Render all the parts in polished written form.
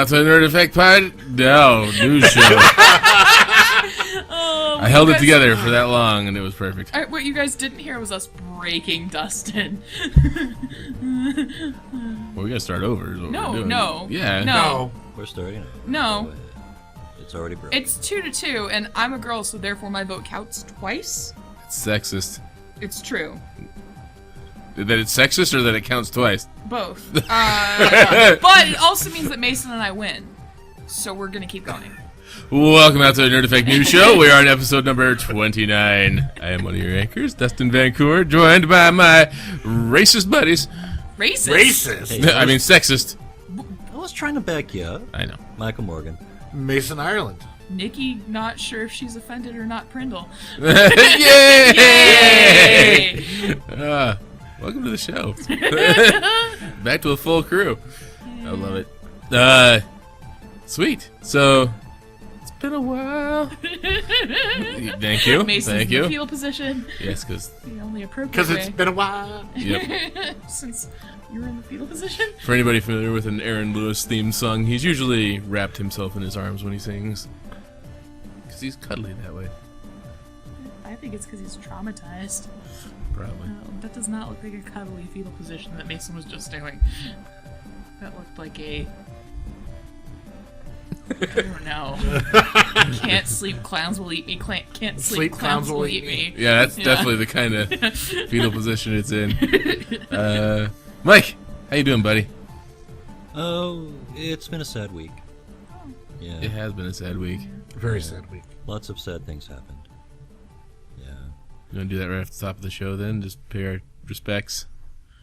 out to the Nerd Effect Pod. No, news show. I held it together for that long, and it was perfect. What you guys didn't hear was us breaking Dustin. Well, we gotta start over. Is what we're doing. No. Yeah. No. We're starting. No. It's already broken. It's 2-2, and I'm a girl, so therefore my vote counts twice. It's sexist. It's true. That it's sexist or that it counts twice? Both. But it also means that Mason and I win. So we're gonna keep going. Welcome out to the Nerd Effect News Show. We are on episode number 29. I am one of your anchors, Dustin Vancouver, joined by my racist buddies. Racist? Hey, I mean, sexist. I was trying to back you up. I know. Michael Morgan. Mason Ireland. Nikki, not sure if she's offended or not, Prindle. Yay! Welcome to the show. Back to a full crew. I love it. Sweet. So, it's been a while. Thank you. Mason's Thank in the you. fetal position. Yes, because The only appropriate Because it's way. been a while. yep. Since you were in the fetal position. For anybody familiar with an Aaron Lewis themed song, he's usually wrapped himself in his arms when he sings. Because he's cuddly that way. I think it's because he's traumatized. Probably. That does not look like a cuddly fetal position that Mason was just doing. That looked like a... I don't know. Can't sleep, clowns will eat me. Can't sleep, clowns will eat me. Yeah, that's definitely the kind of fetal position it's in. Mike, how you doing, buddy? Oh, it's been a sad week. Yeah. It has been a sad week. Very sad week. Lots of sad things happened. Yeah. You want to do that right off the top of the show then? Just pay our respects?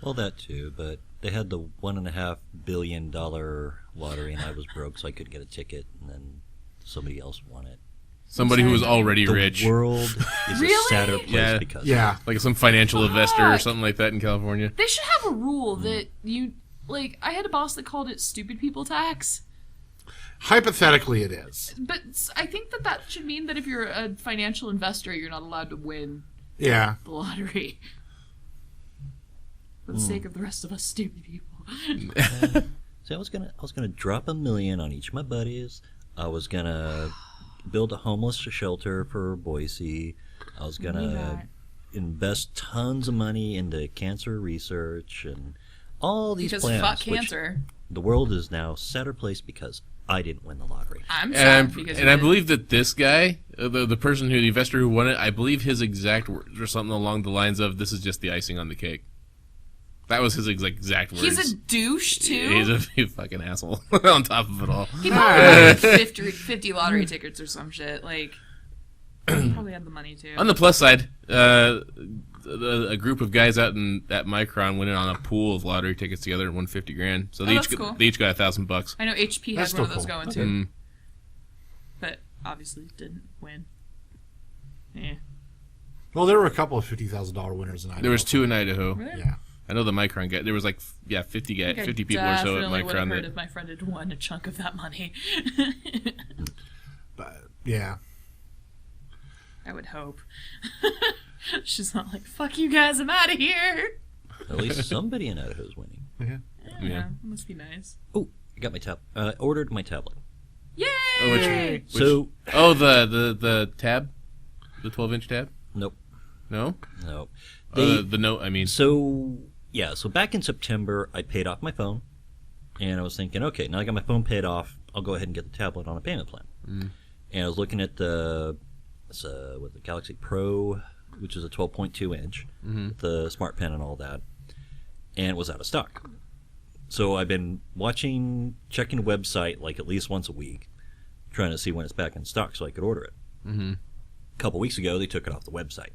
Well, that too, but they had the $1.5 billion lottery, and I was broke, so I couldn't get a ticket, and then somebody else won it. Somebody who was already The rich. world is Really? a sadder place Yeah. because Yeah. Like some financial investor or Fuck. something like that in California. They should have a rule that you... Like, I had a boss that called it stupid people tax. Hypothetically, it is. But I think that should mean that if you're a financial investor, you're not allowed to win Yeah. the lottery. For the sake of the rest of us stupid people. See, I was gonna drop $1 million on each of my buddies. I was gonna build a homeless shelter for Boise. I was gonna invest tons of money into cancer research and all these Because plans. fuck which cancer. the world is now a sadder place because I didn't win the lottery. I'm sad And, because and I believe that this guy, the person the investor who won it, I believe his exact words or something along the lines of, "This is just the icing on the cake." That was his exact words. he's a douche too. He's a fucking asshole on top of it all. He probably had like 50 lottery tickets or some shit. Like, he probably had the money too. On the plus side, a group of guys at Micron went in on a pool of lottery tickets together and won $50,000. So they Oh, that's cool. they each got $1,000. I know HP That's had one of still those cool. going too, Mm. but obviously didn't win. Yeah. Well, there were a couple of $50,000 winners in Idaho. There was 2 in Idaho. Really? Yeah. I know the Micron guy. There was 50 I think I 50 people or so at definitely would have Micron. heard That, if my friend had won a chunk of that money. But, yeah. I would hope. She's not like, fuck you guys, I'm out of here. At least somebody in Idaho is winning. Yeah, must be nice. Oh, I got my ordered my tablet. Yay! which So the tab, the 12-inch tab. nope, No, no. the note. I mean, So back in September, I paid off my phone, and I was thinking, okay, now I got my phone paid off, I'll go ahead and get the tablet on a payment plan. And I was looking at the Galaxy Pro, which is a 12.2 inch, with the Smart Pen and all that, and it was out of stock. So I've been checking the website like at least once a week, trying to see when it's back in stock so I could order it. A couple weeks ago, they took it off the website.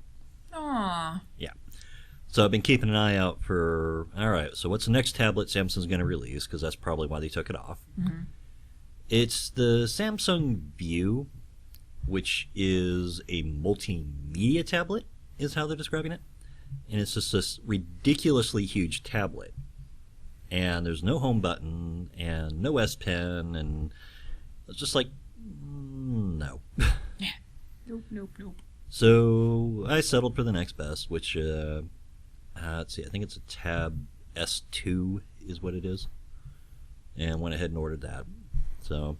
Aww. Yeah. So I've been keeping an eye out for, all right, so what's the next tablet Samsung's going to release? Because that's probably why they took it off. It's the Samsung View, which is a multimedia tablet, is how they're describing it. And it's just this ridiculously huge tablet. And there's no home button, and no S Pen, and it's just like, no. Nope. So I settled for the next best, which, let's see, I think it's a Tab S2 is what it is, and went ahead and ordered that. So,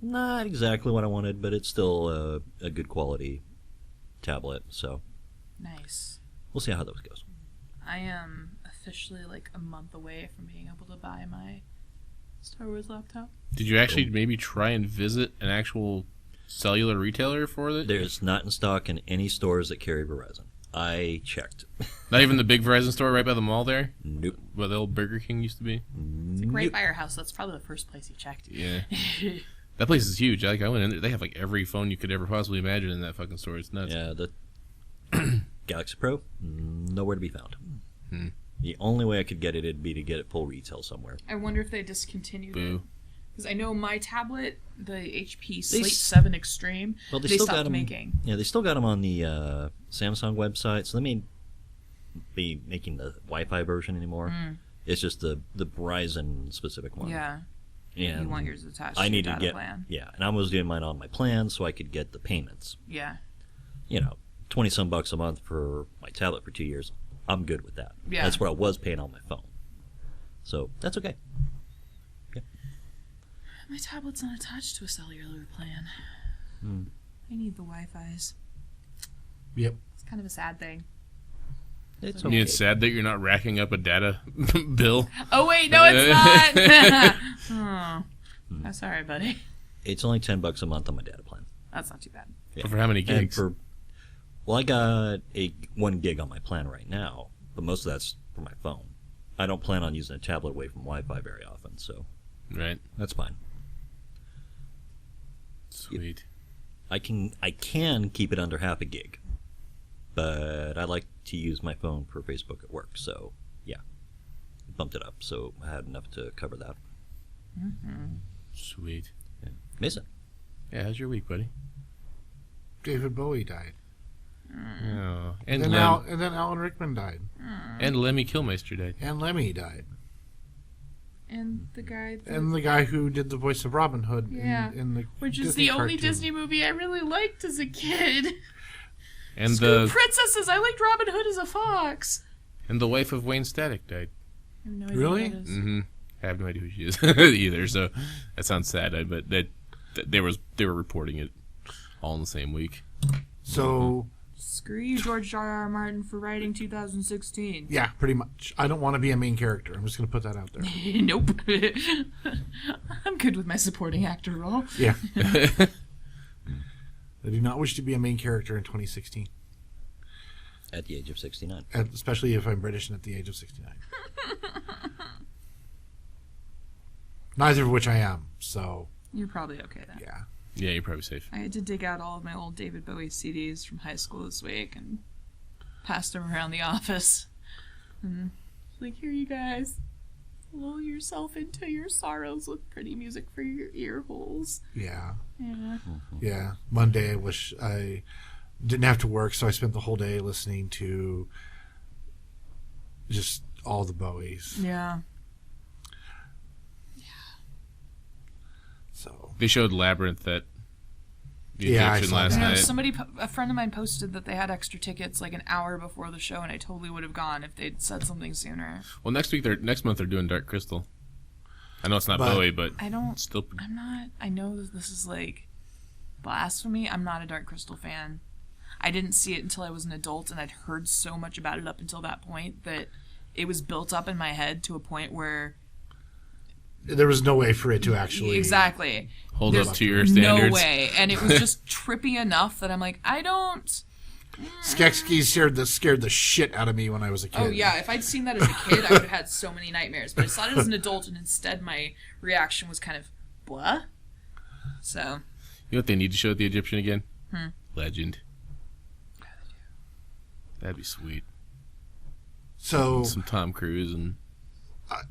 not exactly what I wanted, but it's still a good quality tablet. So, Nice. we'll see how that goes. I am officially like a month away from being able to buy my Star Wars laptop. Did you actually maybe try and visit an actual cellular retailer for it? There's not in stock in any stores that carry Verizon. I checked. Not even the big Verizon store right by the mall there, Nope. where the old Burger King used to be. It's like right by our house. That's probably the first place he checked. Yeah, that place is huge. Like I went in there, they have like every phone you could ever possibly imagine in that fucking store. It's nuts. Yeah, the Galaxy Pro, nowhere to be found. Hmm. The only way I could get it would be to get it full retail somewhere. I wonder if they discontinued it. Boo. Because I know my tablet, the HP They Slate s- 7 Extreme, Well, they still stopped got them making. Yeah, they still got them on the Samsung website. So they may be making the Wi-Fi version anymore. It's just the Verizon specific one. Yeah. and You want yours attached I to your needed to data get plan. yeah, and I was doing mine on my plan so I could get the payments. Yeah. 20 some bucks a month for my tablet for 2 years. I'm good with that. Yeah. That's what I was paying on my phone. So that's okay. My tablet's not attached to a cellular plan. I need the Wi-Fi's. Yep. It's kind of a sad thing. It's Yeah, okay. it's sad that you're not racking up a data bill. Oh, wait, no, it's not! Oh. I'm sorry, buddy. It's only $10 a month on my data plan. That's not too bad. Yeah. For how many And gigs? I got 1 gig on my plan right now, but most of that's for my phone. I don't plan on using a tablet away from Wi-Fi very often, so Right. that's fine. Sweet. I can keep it under half a gig, but I like to use my phone for Facebook at work, so yeah, bumped it up, so I had enough to cover that. Sweet. Yeah. Mason, Yeah, how's your week, buddy? David Bowie died. Oh, And and then Alan Rickman died. and Lemmy Kilmister died. And Lemmy died. And the guy... And the guy who did the voice of Robin Hood Yeah. in the Which is Disney the only cartoon. Disney movie I really liked as a kid. And Screw the princesses! I liked Robin Hood as a fox. and the wife of Wayne Static died. I have no idea Really? who that is. Mm-hmm. I have no idea who she is either. So that sounds sad. But that they were reporting it all in the same week. So, Screw you, George R.R. Martin, for writing 2016. yeah, pretty much. I don't want to be a main character. I'm just going to put that out there. Nope. I'm good with my supporting actor role. Yeah. I do not wish to be a main character in 2016, at the age of 69. especially if I'm British and at the age of 69. Neither of which I am, so You're probably okay then. yeah. Yeah, you're probably safe. I had to dig out all of my old David Bowie CDs from high school this week and passed them around the office. And like, here you guys. Lull yourself into your sorrows with pretty music for your ear holes. Yeah. Yeah. Yeah. Monday, I wish I didn't have to work, so I spent the whole day listening to just all the Bowies. Yeah. So They showed Labyrinth at the Yeah, I Egyptian saw last that. I know night. a friend of mine posted that they had extra tickets like an hour before the show, and I totally would have gone if they'd said something sooner. Well, next month they're doing Dark Crystal. I know it's not But- Bowie, but I don't. still. I'm not. I know that this is like blasphemy. I'm not a Dark Crystal fan. I didn't see it until I was an adult, and I'd heard so much about it up until that point that it was built up in my head to a point where there was no way for it to actually exactly Hold there's up to your standards. no way, and it was just trippy enough that I'm like, I don't. Skeksis scared the shit out of me when I was a kid. Oh yeah, if I'd seen that as a kid, I would have had so many nightmares. But I saw it as an adult, and instead my reaction was kind of blah. So You know what they need to show at the Egyptian again? Legend. That'd be sweet. So Some Tom Cruise and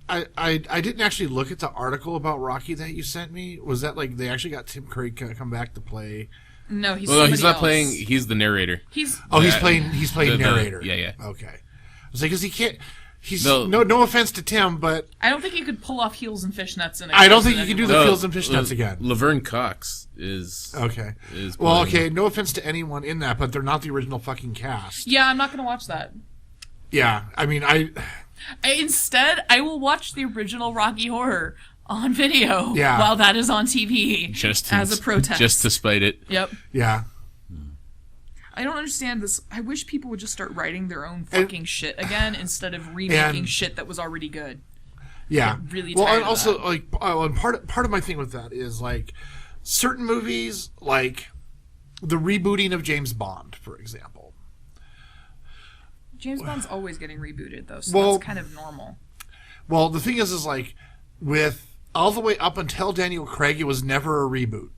I didn't actually look at the article about Rocky that you sent me. Was that like they actually got Tim Curry to come back to play? no, he's well, he's somebody not else. playing. He's the narrator. He's Oh, he's Yeah. playing The- narrator. yeah. Okay. I was like, because he can't. He's No. no offense to Tim, but I don't think you could pull off heels and fishnets in. I don't think you can do the No, Fields and Fishnets again. Laverne Cox is. Okay. Is Well, playing- okay. No offense to anyone in that, but they're not the original fucking cast. Yeah, I'm not gonna watch that. Yeah. I mean, Instead, I will watch the original Rocky Horror on video Yeah. while that is on TV Just as a protest. Just to spite it. Yep. Yeah. I don't understand this. I wish people would just start writing their own fucking shit again instead of remaking and- shit that was already good. Yeah. Get really well, tired and of also that. like and part of my thing with that is like certain movies, like the rebooting of James Bond, for example. James Bond's always getting rebooted though, so Well- that's kind of normal. Well, the thing is like with all the way up until Daniel Craig, it was never a reboot.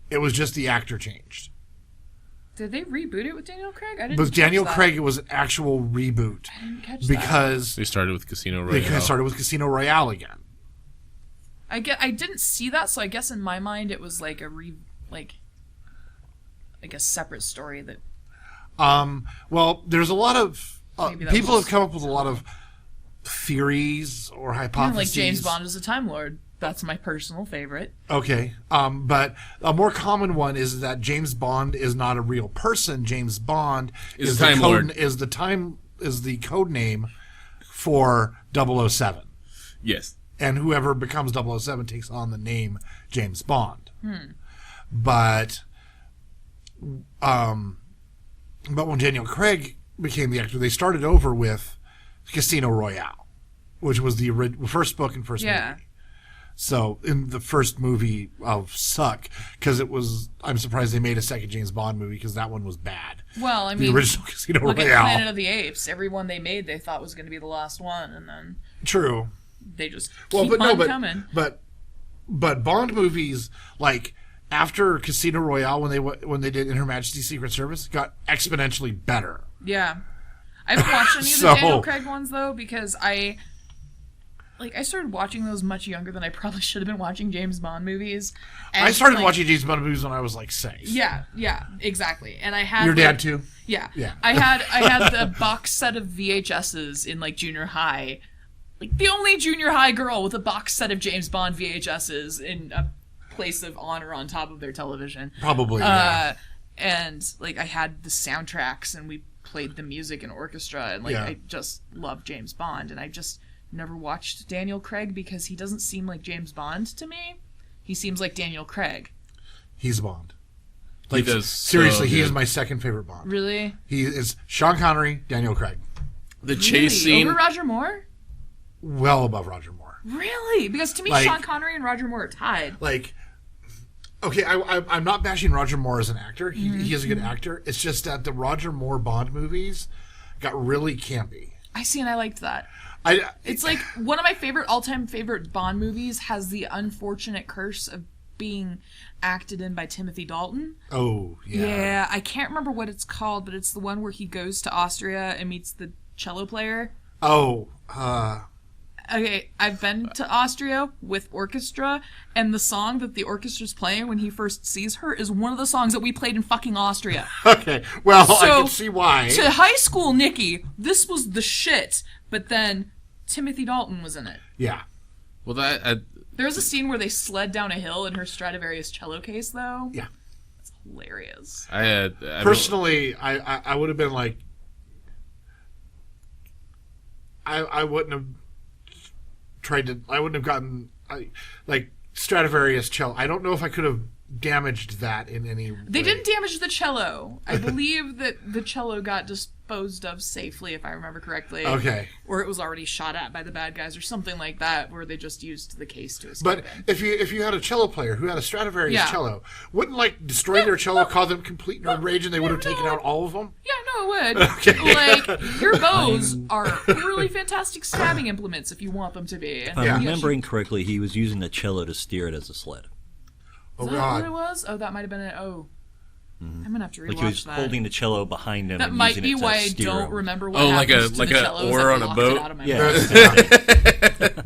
It was just the actor changed. Did they reboot it with Daniel Craig? I didn't. With Daniel catch that. Craig, it was an actual reboot I didn't catch that. because They started with Casino they Royale. started with Casino Royale again. I didn't see that, so I guess in my mind it was like a separate story that Well, there's a lot of Maybe that people was- have come up with a lot of theories or hypotheses. like James Bond is a Time Lord. That's my personal favorite. Okay, but a more common one is that James Bond is not a real person. James Bond Is the Time Lord. is the code name for 007. Yes. And whoever becomes 007 takes on the name James Bond. But when Daniel Craig became the actor, they started over with Casino Royale, which was the first book and first Yeah. movie. So in the first movie of suck, because I'm surprised they made a second James Bond movie because that one was bad. Well, I The mean, original Casino look at Royale. Planet of the Apes. Every one they made, they thought was going to be the last one, and then True. they just Well, keep on but coming. but Bond movies like after Casino Royale when they did In Her Majesty's Secret Service got exponentially better. Yeah. I haven't watched any of the So- Daniel Craig ones though because I started watching those much younger than I probably should have been watching James Bond movies. And I started like, watching James Bond movies when I was like 6. Yeah, exactly. And I had Your like, dad too? Yeah. Yeah. I had the box set of VHSs in like junior high. Like the only junior high girl with a box set of James Bond VHSs in a place of honor on top of their television. Probably. Yeah. And like I had the soundtracks and we played the music and orchestra and like Yeah. I just love James Bond and I just never watched Daniel Craig because he doesn't seem like James Bond to me. He seems like Daniel Craig. He's Bond. He does seriously, so he is good. my second favorite Bond. Really? He is Sean Connery, Daniel Craig. The Really? chase scene. Over Roger Moore? Well above Roger Moore. Really? Because to me, Like- Sean Connery and Roger Moore are tied. Like, okay, I'm not bashing Roger Moore as an actor. He is a good actor. It's just that the Roger Moore Bond movies got really campy. I see, and I liked that. It's It's like one of my all-time favorite Bond movies has the unfortunate curse of being acted in by Timothy Dalton. oh yeah. Yeah, I can't remember what it's called, but it's the one where he goes to Austria and meets the cello player. Oh, Okay, I've been to Austria with orchestra, and the song that the orchestra's playing when he first sees her is one of the songs that we played in fucking Austria. okay. Well, I So, can see why. To high school Nikki, this was the shit, but then Timothy Dalton was in it. Yeah. Well, that There was a scene where they sled down a hill in her Stradivarius cello case, though. Yeah. It's hilarious. I had Personally, I would have been like, I wouldn't have tried to. I wouldn't have gotten like Stradivarius cello. I don't know if I could have damaged that in any way. They didn't damage the cello. I believe that the cello got disposed of safely, if I remember correctly. Okay. Or it was already shot at by the bad guys or something like that, where they just used the case to escape But it. if you had a cello player who had a Stradivarius Yeah. cello, wouldn't like destroy their cello cause them complete nerd rage and they would have taken out all of them? Yeah, no, it would. Okay. Like, your bows are really fantastic stabbing implements if you want them to be. If I'm Yeah. remembering correctly, he was using the cello to steer it as a sled. Oh Is that what it God! was? Oh, that might have been it. Oh. I'm gonna have to rewatch Like he was that. holding the cello behind him That and might using be it to why I steer don't him. remember what Oh, like happens a- to like the a cellos. oar I on a blocked boat? it out of my Yeah. memory.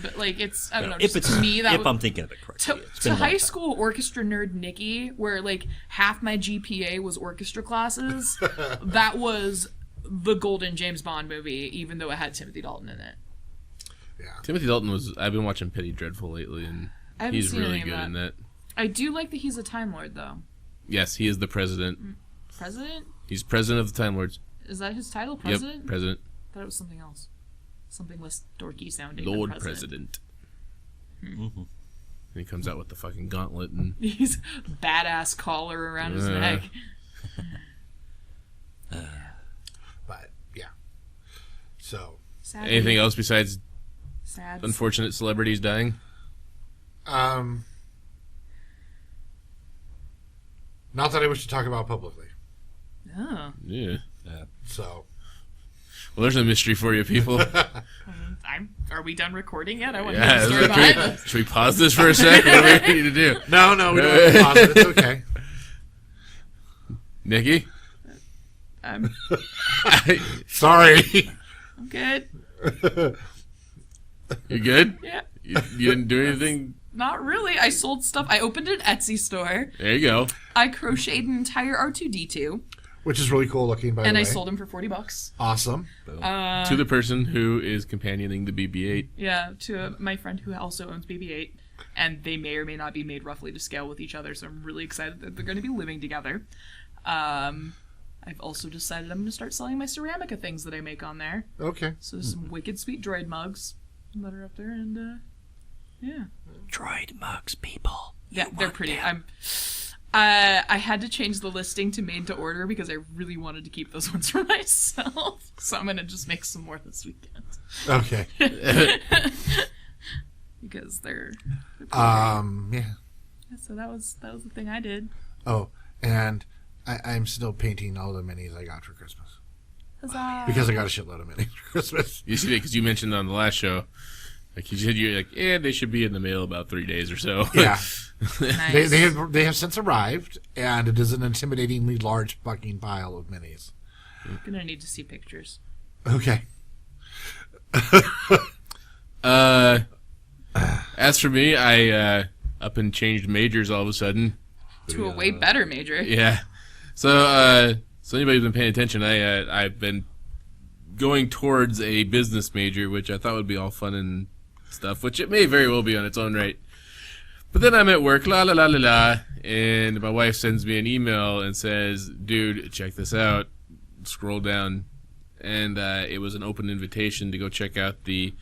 But like it's I don't know. If Just it's to me that if was, I'm thinking of it correctly, it's to been a long high time. school orchestra nerd Nikki, where like half my GPA was orchestra classes. That was the golden James Bond movie, even though it had Timothy Dalton in it. Timothy Dalton was. I've been watching Penny Dreadful lately, and I haven't he's seen really any of good that. in that. I do like that he's a Time Lord, though. Yes, he is the president. President? He's president of the Time Lords. Is that his title? President? Yep, president. I thought it was something else. Something less dorky sounding. Lord than president. president. And he comes out with the fucking gauntlet and He's badass collar around his neck. But yeah. So Sadly, anything else besides sad. unfortunate celebrities dying? not that I wish to talk about publicly. Oh. Yeah. So Well, there's a mystery for you people. Are we done recording yet? I want to Yeah, hear the story behind this. should we pause this for a sec? What do we need to do? no, we don't have to pause it. It's okay. Nikki? I'm Sorry. good. You good? Yeah. You didn't do anything? Not really. I sold stuff. I opened an Etsy store. There you go. I crocheted an entire R2D2, Which is really cool looking, by the and way. I sold him for $40. Awesome. To the person who is companioning the BB-8. Yeah, to my friend who also owns BB-8, and they may or may not be made roughly to scale with each other. So I'm really excited that they're going to be living together. I've also decided I'm going to start selling my Ceramica things that I make on there. Okay. So there's some wicked sweet droid mugs that are up there, and yeah. Droid mugs, people. Yeah, they're pretty. I had to change the listing to made to order because I really wanted to keep those ones for myself. So I'm gonna just make some more this weekend Okay. because they're Yeah. so that was the thing I did. Oh, and I'm still painting all the minis I got for Christmas. Huzzah! Because I got a shitload of minis for Christmas. You see that because you mentioned on the last show, like you said, you're like, yeah, they should be in the mail about 3 days or so. Yeah. Nice. They have since arrived, and it is an intimidatingly large fucking pile of minis. Gonna need to see pictures. Okay. As for me, I up and changed majors all of a sudden. To a way better major. Yeah. So anybody who's been paying attention, I've been going towards a business major, which I thought would be all fun and stuff, which it may very well be on its own right. But then I'm at work, and my wife sends me an email and says, dude, check this out. Scroll down. And it was an open invitation to go check out the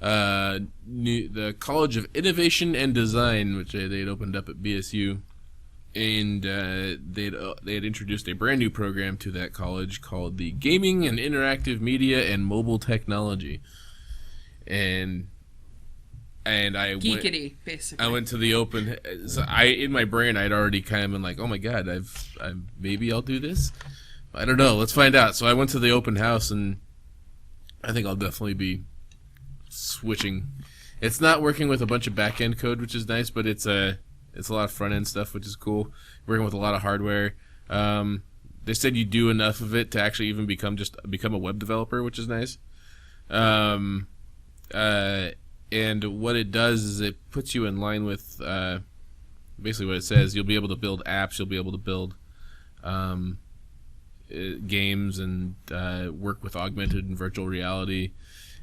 College of Innovation and Design, which they had opened up at BSU. And they had introduced a brand new program to that college called the Gaming and Interactive Media and Mobile Technology. And I Geekity, basically. I went to the open. So in my brain, I'd already kind of been like, "Oh my god, maybe I'll do this." I don't know. Let's find out. So I went to the open house, and I think I'll definitely be switching. It's not working with a bunch of back end code, which is nice, but it's a lot of front end stuff, which is cool. Working with a lot of hardware. They said you do enough of it to actually even become a web developer, which is nice. And what it does is it puts you in line with basically what it says. You'll be able to build apps. You'll be able to build games and work with augmented and virtual reality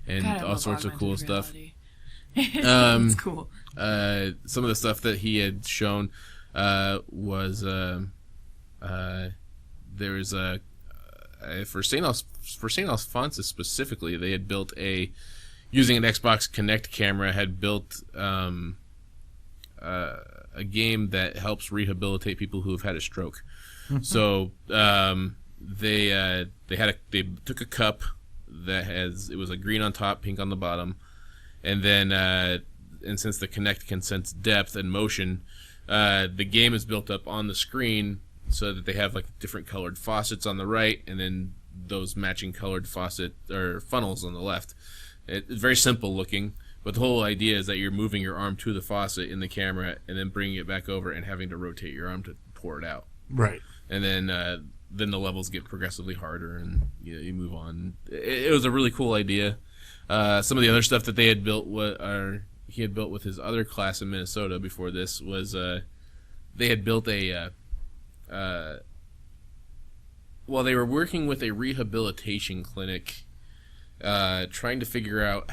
and God, I all love sorts of cool augmented stuff. reality. It's cool. Some of the stuff that he had shown was there's a for St. Alphonsus specifically, they had built using an Xbox Kinect camera, had built a game that helps rehabilitate people who have had a stroke. So they took a cup that it was a green on top, pink on the bottom, and then and since the Kinect can sense depth and motion, the game is built up on the screen so that they have like different colored faucets on the right, and then those matching colored faucet or funnels on the left. It's very simple looking, but the whole idea is that you're moving your arm to the faucet in the camera and then bringing it back over and having to rotate your arm to pour it out. Right. And then the levels get progressively harder, and you move on. It was a really cool idea. Some of the other stuff that they had built, he had built with his other class in Minnesota before this, was they had built while they were working with a rehabilitation clinic, trying to figure out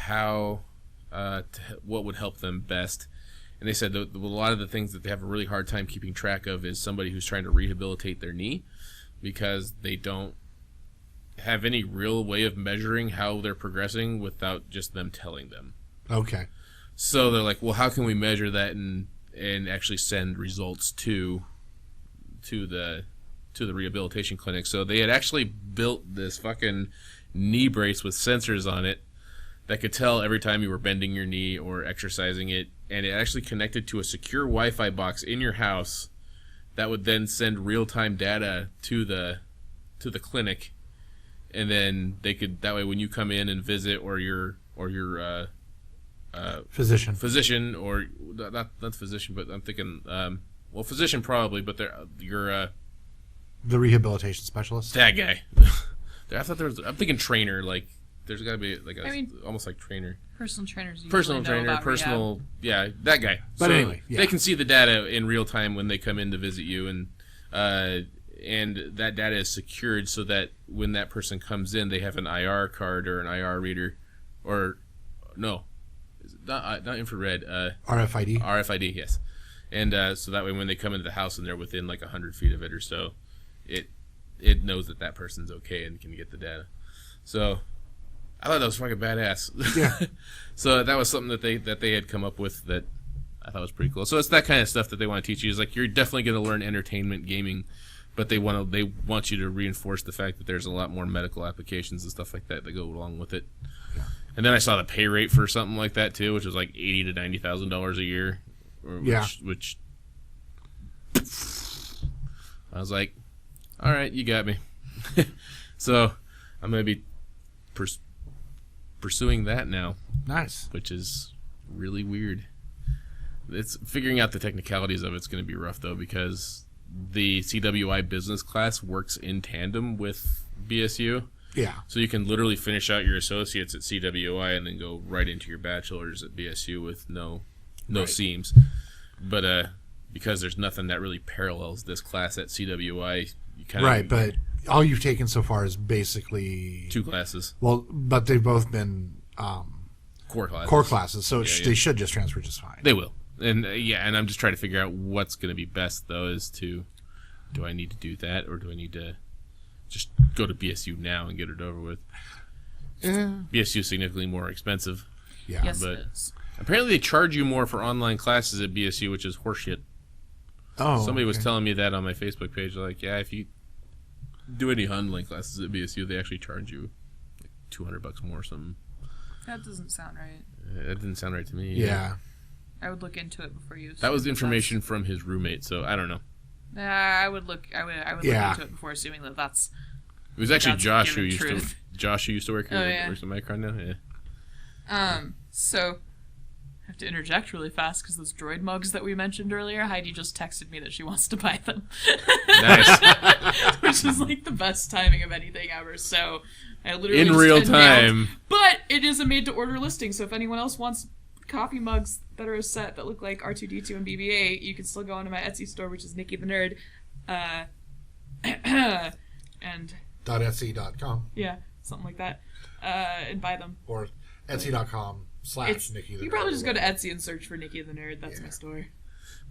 what would help them best. And they said that a lot of the things that they have a really hard time keeping track of is somebody who's trying to rehabilitate their knee, because they don't have any real way of measuring how they're progressing without just them telling them. Okay. So they're like, well, how can we measure that and actually send results to the rehabilitation clinic? So they had actually built this fucking knee brace with sensors on it that could tell every time you were bending your knee or exercising it, and it actually connected to a secure Wi-Fi box in your house that would then send real-time data to the clinic, and then they could, that way when you come in and visit, or your physician, or not physician, but I'm thinking physician probably, but your the rehabilitation specialist. that guy. I thought I'm thinking trainer, like there's got to be like almost like trainer. Personal trainers. Personal trainer, personal, yeah, that guy. But so anyway, yeah. they can see the data in real time when they come in to visit you, and that data is secured so that when that person comes in, they have an IR card or an IR reader, or no, not infrared. RFID. RFID, yes. And so that way, when they come into the house and they're within like 100 feet of it or so, it knows that person's okay and can get the data. So I thought that was fucking badass. Yeah. So that was something that they had come up with that I thought was pretty cool. So it's that kind of stuff that they want to teach you. Is like, you're definitely going to learn entertainment gaming, but they want you to reinforce the fact that there's a lot more medical applications and stuff like that go along with it. Yeah. And then I saw the pay rate for something like that too, which was like $80,000 to $90,000 a year. Which I was like, all right, you got me. So I'm going to be pursuing that now. Nice. Which is really weird. It's figuring out the technicalities of it's going to be rough though, because the CWI business class works in tandem with BSU. Yeah. So you can literally finish out your associates at CWI and then go right into your bachelor's at BSU with no Right. seams. But because there's nothing that really parallels this class at CWI, you kind of Right, but all you've taken so far is basically 2 classes, Well, but they've both been core classes. core classes, so Yeah. they should just transfer just fine. They will. And and I'm just trying to figure out what's going to be best though, do I need to do that, or do I need to just go to BSU now and get it over with? BSU is significantly more expensive. Yeah. Yes, but it is. apparently they charge you more for online classes at BSU, which is horseshit. Oh, Somebody was okay. telling me that on my Facebook page. Like, yeah, if you do any online classes at BSU, they actually charge you like $200 more or something. That doesn't sound right. That didn't sound right to me. Yeah. I would look into it before you. That was information from his roommate, so I don't know. I would look. I would Yeah. look into it before assuming that that's. It was actually That's Josh who given used truth. to work here. Oh, yeah. Works at Micron now. Yeah. So, I have to interject really fast because those droid mugs that we mentioned earlier, Heidi just texted me that she wants to buy them. Nice. Which is like the best timing of anything ever. So, I literally In just real announced- time. But it is a made-to-order listing, so if anyone else wants coffee mugs that are a set that look like R2-D2 and BB-8, you can still go onto my Etsy store, which is Nikki the Nerd. And .etsy.com yeah, something like that, and buy them. or etsy.com / Nikki the You probably Nerd. just go to Etsy and search for Nikki the Nerd. That's my store.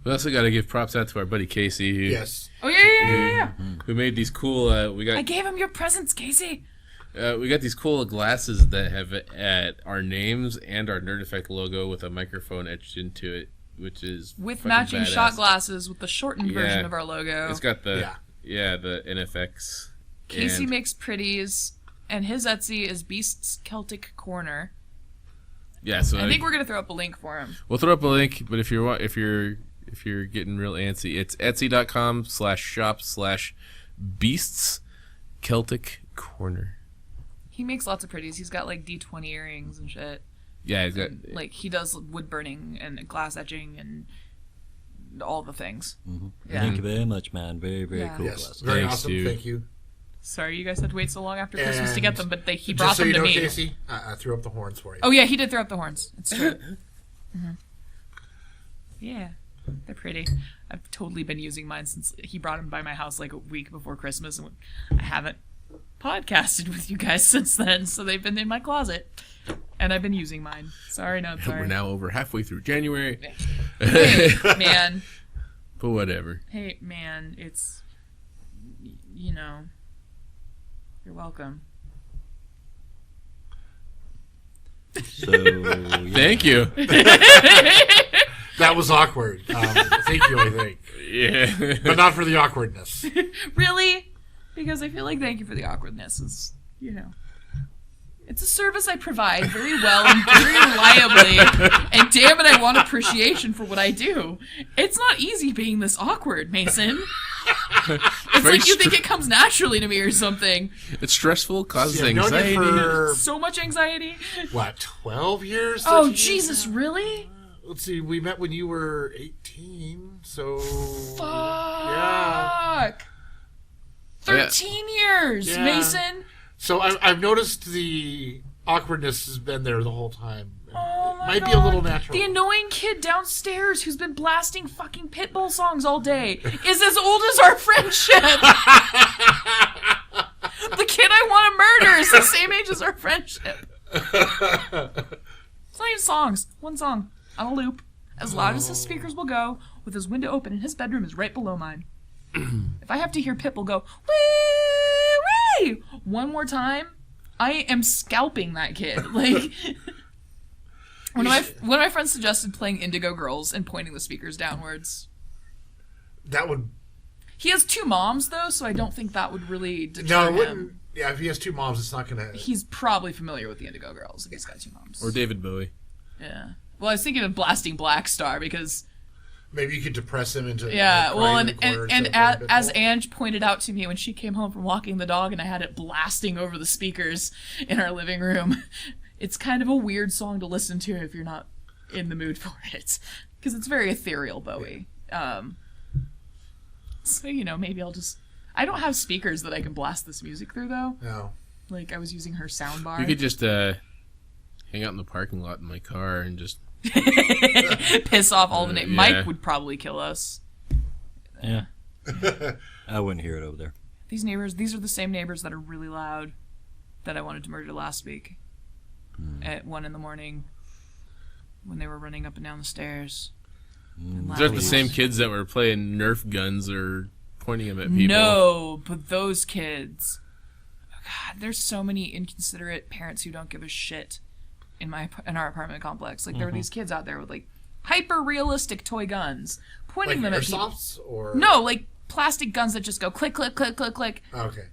We also got to give props out to our buddy Casey, who, Yes. Oh yeah. who made these cool. I gave him your presents, Casey. We got these cool glasses that have our names and our Nerd Effect logo with a microphone etched into it, which is With fucking matching badass. shot glasses with the shortened version Yeah. of our logo. It's got the Yeah. the NFX. Casey and- makes pretties, and his Etsy is Beast's Celtic Corner. Yeah, so I think we're gonna throw up a link for him. we'll throw up a link. But if you're getting real antsy, it's etsy.com/shop/beasts Celtic Corner. He makes lots of pretties. He's got like D20 earrings and shit. Yeah, he's got. Like he does wood burning and glass etching and all the things. Yeah. Thank you very much, man. Very, very Yeah. cool Yes. glasses. Very Thanks, awesome. dude. Thank you. Sorry, you guys had to wait so long after Christmas to And get them, but he Just brought so them you to know, me. Casey, I threw up the horns for you. Oh yeah, he did throw up the horns. It's true. Yeah, they're pretty. I've totally been using mine since he brought them by my house like a week before Christmas, and I haven't podcasted with you guys since then, so they've been in my closet, and I've been using mine. Sorry, not sorry. We're now over halfway through January. Hey, man. But whatever. Hey, man. It's, you know, you're welcome. So yeah. Thank you. That was awkward. Thank you, I think. Yeah. But not for the awkwardness. Really? Because I feel like thank you for the awkwardness is, it's a service I provide very well and very reliably, and damn it, I want appreciation for what I do. It's not easy being this awkward, Mason. It's Very like you think it comes naturally to me or something. It's stressful, causes Yeah, I've known anxiety. you for, So much anxiety. what, 12 years? Oh, 13 years Jesus, now? really? Let's see, we met when you were 18, so... Fuck. Yeah. 13 years, Yeah. Mason. So I've noticed the awkwardness has been there the whole time. Oh my Might God. be a little natural. The annoying kid downstairs who's been blasting fucking Pitbull songs all day is as old as our friendship. The kid I want to murder is the same age as our friendship. It's not even songs. One song on a loop, as loud as his speakers will go, with his window open, and his bedroom is right below mine. If I have to hear Pitbull go wee wee one more time, I am scalping that kid. Like. One of my friends suggested playing Indigo Girls and pointing the speakers downwards. That would... He has two moms, though, so I don't think that would really No, deter it him. wouldn't... Yeah, if he has two moms, it's not going to... He's probably familiar with the Indigo Girls if he's got two moms. Or David Bowie. Yeah. Well, I was thinking of blasting Black Star because... Maybe you could depress him into... Yeah, like, well, crying and, in the corner and instead of playing as Pitbull. Ange pointed out to me when she came home from walking the dog and I had it blasting over the speakers in our living room, it's kind of a weird song to listen to if you're not in the mood for it. Because it's very ethereal, Bowie. So, maybe I'll just... I don't have speakers that I can blast this music through, though. No. Like, I was using her sound bar. You could just hang out in the parking lot in my car and just... piss off all the yeah. Mike would probably kill us. Yeah. I wouldn't hear it over there. These are the same neighbors that are really loud that I wanted to murder last week at 1 a.m. when they were running up and down the stairs. And These aren't the loud. same kids that were playing Nerf guns or pointing them at people. No, but those kids. Oh God, there's so many inconsiderate parents who don't give a shit in our apartment complex. Like there were these kids out there with like hyper realistic toy guns, pointing Like them at people. airsofts or... No, like plastic guns that just go click, click, click, click, click. Okay.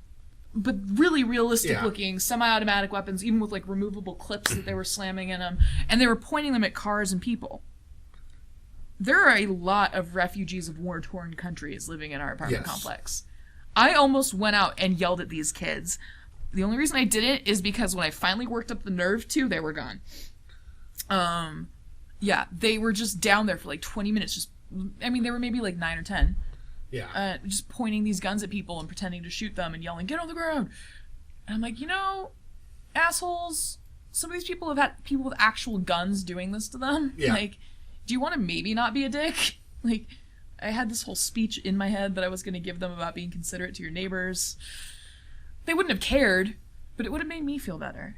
But really realistic Yeah. looking semi-automatic weapons, even with like removable clips that they were slamming in them, and they were pointing them at cars and people. There are a lot of refugees of war-torn countries living in our apartment Yes. complex. I almost went out and yelled at these kids. The only reason I didn't is because when I finally worked up the nerve to, they were gone. Yeah, they were just down there for like 20 minutes. They were maybe like 9 or 10. Yeah. Just pointing these guns at people and pretending to shoot them and yelling, "Get on the ground!" And I'm like, assholes. Some of these people have had people with actual guns doing this to them. Yeah. Like, do you want to maybe not be a dick? Like, I had this whole speech in my head that I was going to give them about being considerate to your neighbors. They wouldn't have cared, but it would have made me feel better.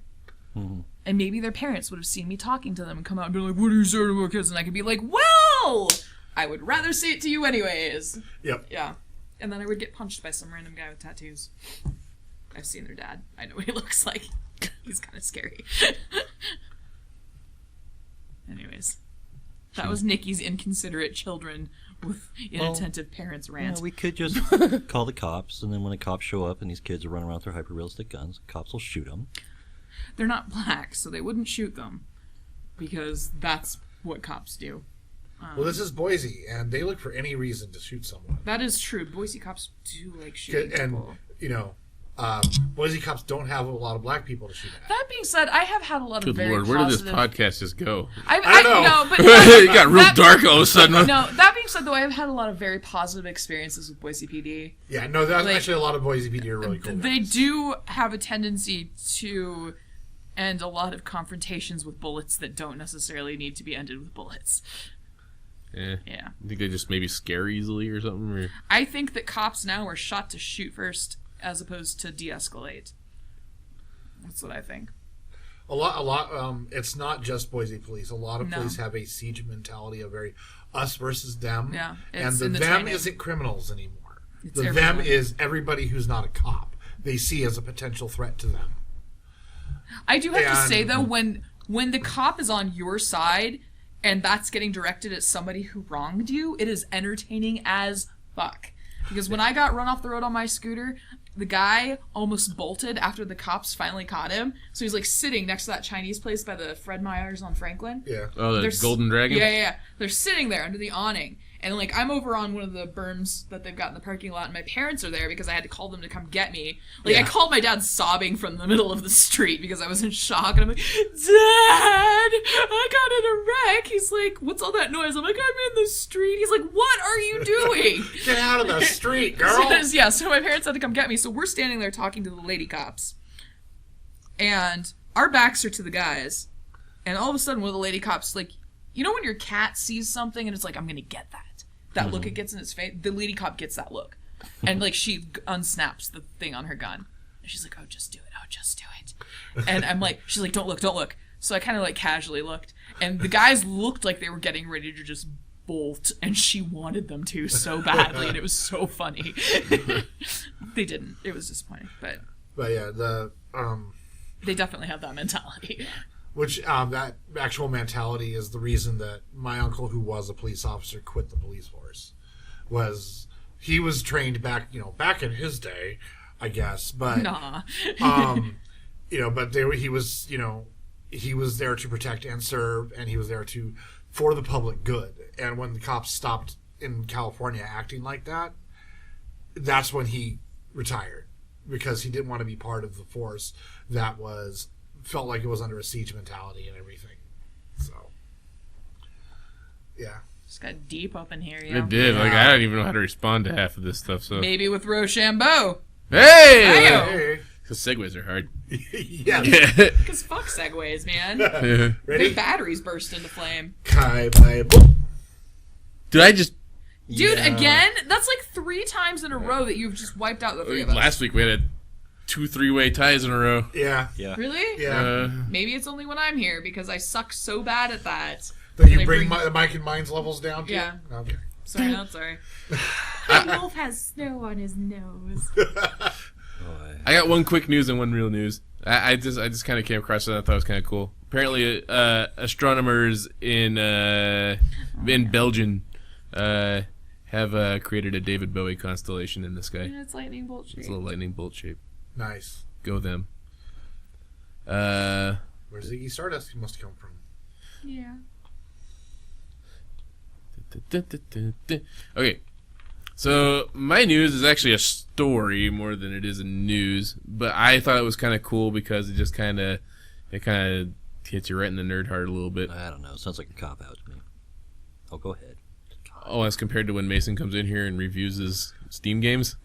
Mm-hmm. And maybe their parents would have seen me talking to them and come out and be like, "What are you saying to my kids?" And I could be like, "Well, I would rather say it to you anyways." Yep. Yeah. And then I would get punched by some random guy with tattoos. I've seen their dad. I know what he looks like. He's kind of scary. Anyways. That was Nikki's inconsiderate children with inattentive parents rant. Yeah, we could just call the cops, and then when the cops show up and these kids are running around with their hyper-realistic guns, cops will shoot them. They're not black, so they wouldn't shoot them. Because that's what cops do. Well, this is Boise, and they look for any reason to shoot someone. That is true. Boise cops do like shooting And, people. Boise cops don't have a lot of black people to shoot at. That being said, I have had a lot of Good very Lord, where did this positive... podcast just go? I don't know. No, but It got real dark all of a sudden. No, that being said, though, I've had a lot of very positive experiences with Boise PD. Yeah, no, that's Like, actually a lot of Boise PD are really cool. They guys. do have a tendency to end a lot of confrontations with bullets that don't necessarily need to be ended with bullets. Yeah. Yeah. I think they just maybe scare easily or something. Or... I think that cops now are shot to shoot first as opposed to de-escalate. That's what I think. A lot. It's not just Boise police. A lot of No. police have a siege mentality, a very us versus them. Yeah, and it's the in the them training. isn't criminals anymore. It's The everyone. them is everybody who's not a cop. They see as a potential threat to them. I do have to And- say, though, when when the cop is on your side and that's getting directed at somebody who wronged you, it is entertaining as fuck. Because when I got run off the road on my scooter, the guy almost bolted after the cops finally caught him. So he's like sitting next to that Chinese place by the Fred Meyer's on Franklin. Yeah. Oh, the There's- Golden Dragon? Yeah. They're sitting there under the awning. And, like, I'm over on one of the berms that they've got in the parking lot, and my parents are there because I had to call them to come get me. Like, I called my dad sobbing from the middle of the street because I was in shock, and I'm like, Dad, I got in a wreck. He's like, what's all that noise? I'm like, I'm in the street. He's like, what are you doing? Get out of the street, girl. So my parents had to come get me. So we're standing there talking to the lady cops. And our backs are to the guys. And all of a sudden, one of the lady cops, like, you know when your cat sees something and it's like, I'm going to get that? That look it gets in its face? The lady cop gets that look. And, like, she unsnaps the thing on her gun. And she's like, oh, just do it. Oh, just do it. And I'm like, she's like, don't look. So I kind of, like, casually looked. And the guys looked like they were getting ready to just bolt. And she wanted them to so badly. And it was so funny. They didn't. It was disappointing. But yeah, they definitely have that mentality. which that actual mentality is the reason that my uncle, who was a police officer, quit the police force. He was trained back in his day, I guess, but Nah. but he was there to protect and serve, and he was there for the public good. And when the cops stopped in California acting like that, that's when he retired, because he didn't want to be part of the force that felt like it was under a siege mentality and everything. So, yeah. Just got deep up in here, It did. Like, I don't even know how to respond to half of this stuff, so... Maybe with Rochambeau. Hey! Ayo. Hey. Because segues are hard. Yeah. Because fuck segways, man. Their Ready? batteries burst into flame. Kai, bye, boop. Did I just... Dude, Yeah. again? That's like 3 times in a row that you've just wiped out the 3 of us. Last week we had 2 3-way ties in a row. Yeah. Yeah. Really? Yeah. Maybe it's only when I'm here, because I suck so bad at that. That you They bring the Mike and Mine's levels down to? Yeah. Okay. Sorry, not sorry. Wolf has snow on his nose. I got one quick news and one real news. I just kind of came across it and I thought it was kind of cool. Apparently, astronomers in Belgium have created a David Bowie constellation in the sky. And it's lightning bolt shape. It's a little lightning bolt shape. Nice. Go them. Where's Ziggy Stardust must come from? Yeah. Okay, so my news is actually a story more than it is a news, but I thought it was kind of cool because it kind of hits you right in the nerd heart a little bit. I don't know. Sounds like a cop out to me. Oh, go ahead. Oh, as compared to when Mason comes in here and reviews his Steam games.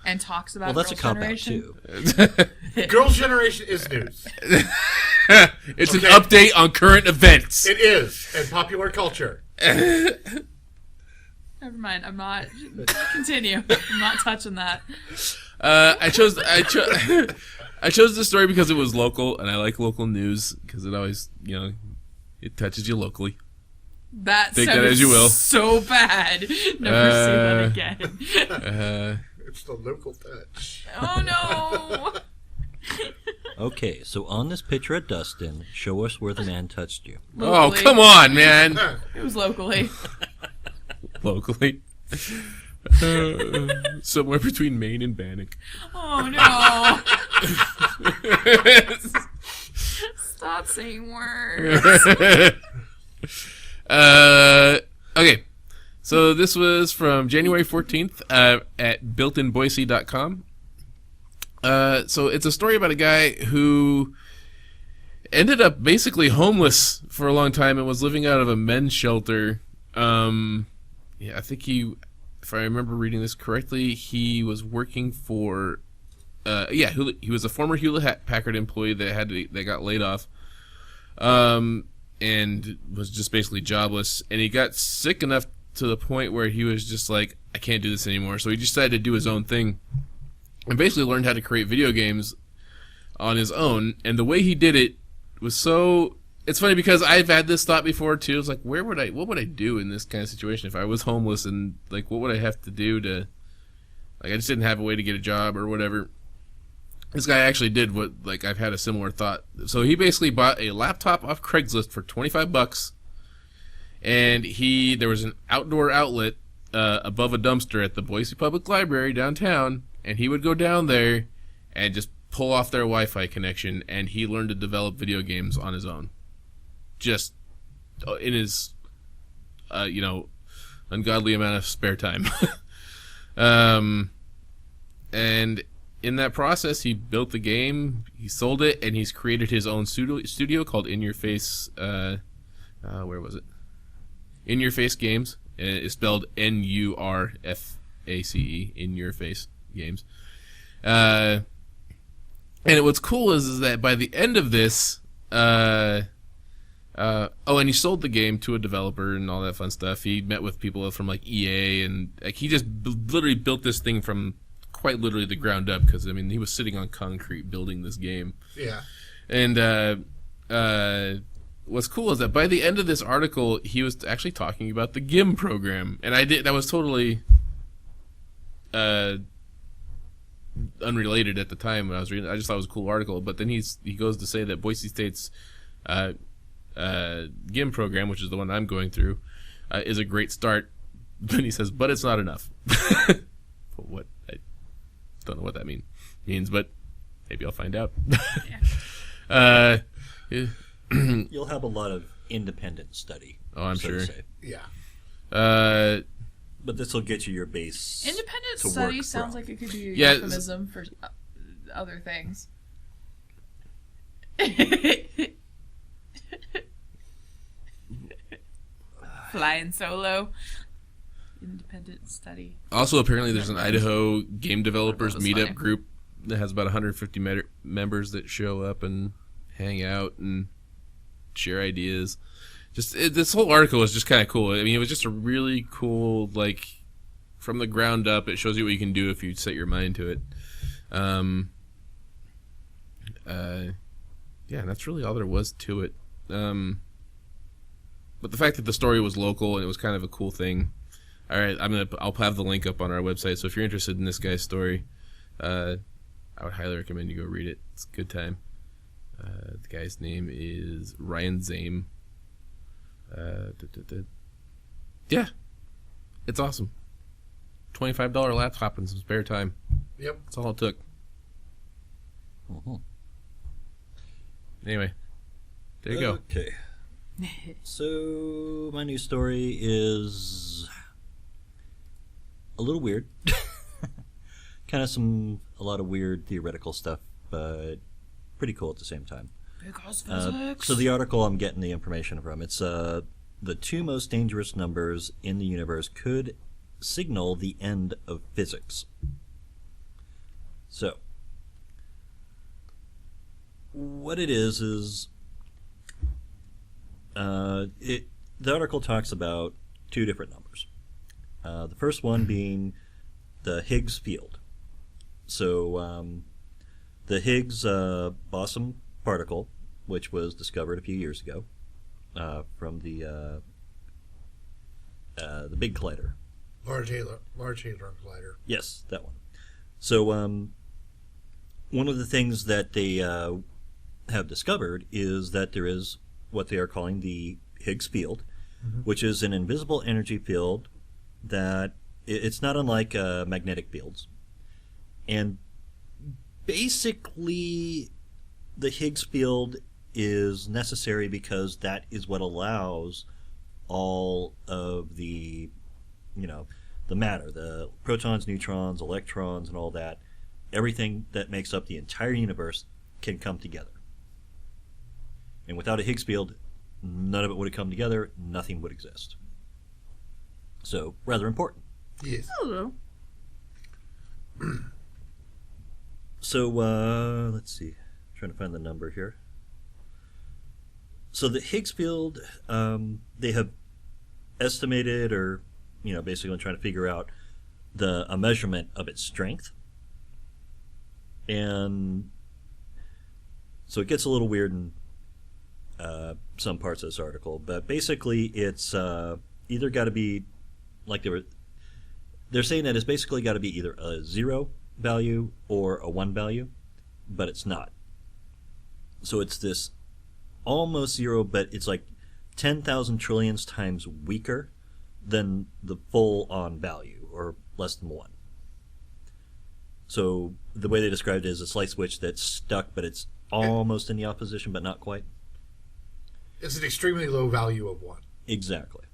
And talks about Well, that's a Girls' cop out Generation. too. Girls' Generation is news. It's Okay. an update on current events. It is. And popular culture. Never mind. I'm not. Continue. I'm not touching that. I chose this story because it was local, and I like local news because it always, it touches you locally. That Take sounded that as you will. so bad. Never say that again. It's the local touch. Oh no! Okay, so on this picture at Dustin, show us where the man touched you. Oh, Locally. come on, man. It was locally. Locally. Somewhere between Maine and Bannock. Oh no! Stop saying words. Okay. So this was from January 14th at builtinboise.com. So it's a story about a guy who ended up basically homeless for a long time and was living out of a men's shelter. I think if I remember reading this correctly, he was working for, he was a former Hewlett Packard employee that got laid off, and was just basically jobless. And he got sick enough to the point where he was just like, I can't do this anymore. So he decided to do his own thing, and basically learned how to create video games on his own. And the way he did it was so... It's funny because I've had this thought before too. It's like, what would I do in this kind of situation if I was homeless, and like, what would I have to do to, like, I just didn't have a way to get a job or whatever. This guy actually did what, like, I've had a similar thought. So he basically bought a laptop off Craigslist for $25, and there was an outdoor outlet above a dumpster at the Boise Public Library downtown, and he would go down there and just pull off their Wi-Fi connection, and he learned to develop video games on his own, just in his, ungodly amount of spare time. And in that process, he built the game, he sold it, and he's created his own studio called In Your Face. Where was it? In Your Face Games. It's spelled Nurface. In Your Face Games. And what's cool is that by the end of this, and he sold the game to a developer and all that fun stuff. He met with people from like EA, and like he just literally built this thing from quite literally the ground up, because I mean he was sitting on concrete building this game. Yeah. And what's cool is that by the end of this article, he was actually talking about the GIM program, and that was totally unrelated at the time when I was reading. I just thought it was a cool article, but then he goes to say that Boise State's GIM program, which is the one I'm going through, is a great start. Then he says, but it's not enough. What? I don't know what that means, but maybe I'll find out. Yeah. You'll have a lot of independent study. Oh, I'm so to sure. say. Yeah. But this will get you your base. Independent to study work sounds from. like it could be a Yeah, euphemism for other things. Flying solo. Independent study. Also, apparently, there's an Idaho game developers That was meetup funny. group that has about 150 members that show up and hang out and share ideas. This whole article is just kind of cool. I mean, it was just a really cool, like, from the ground up. It shows you what you can do if you set your mind to it. Yeah, and that's really all there was to it. But the fact that the story was local and it was kind of a cool thing. All right, I'll have the link up on our website. So if you're interested in this guy's story, I would highly recommend you go read it. It's a good time. The guy's name is Ryan Zame. Yeah, it's awesome. $25 laptop and some spare time. Yep. That's all it took. Mhm. Anyway, there you go. Okay. So my news story is a little weird. Kind of a lot of weird theoretical stuff, but pretty cool at the same time. Because physics. So the article I'm getting the information from, it's the two most dangerous numbers in the universe could signal the end of physics. So what it is the article talks about two different numbers. The first one being the Higgs field. So the Higgs boson particle, which was discovered a few years ago from the Big Collider. Large Hadron Collider. Yes, that one. So one of the things that they have discovered is that there is what they are calling the Higgs field, which is an invisible energy field that it's not unlike magnetic fields. And basically, the Higgs field is necessary because that is what allows all of the, the matter, the protons, neutrons, electrons, and all that, everything that makes up the entire universe can come together. And without a Higgs field, none of it would have come together, nothing would exist. So, rather important. Yes. Hello. So, let's see. I'm trying to find the number here. So the Higgs field, they have estimated or, basically trying to figure out a measurement of its strength. And so it gets a little weird in some parts of this article, but basically it's either got to be, like they're saying that it's basically got to be either a 0 value or a 1 value, but it's not. So it's this almost zero, but it's like 10,000 trillions times weaker than the full-on value, or less than 1. So the way they described it is a slight switch that's stuck, but it's almost in the opposition, but not quite. It's an extremely low value of 1. Exactly.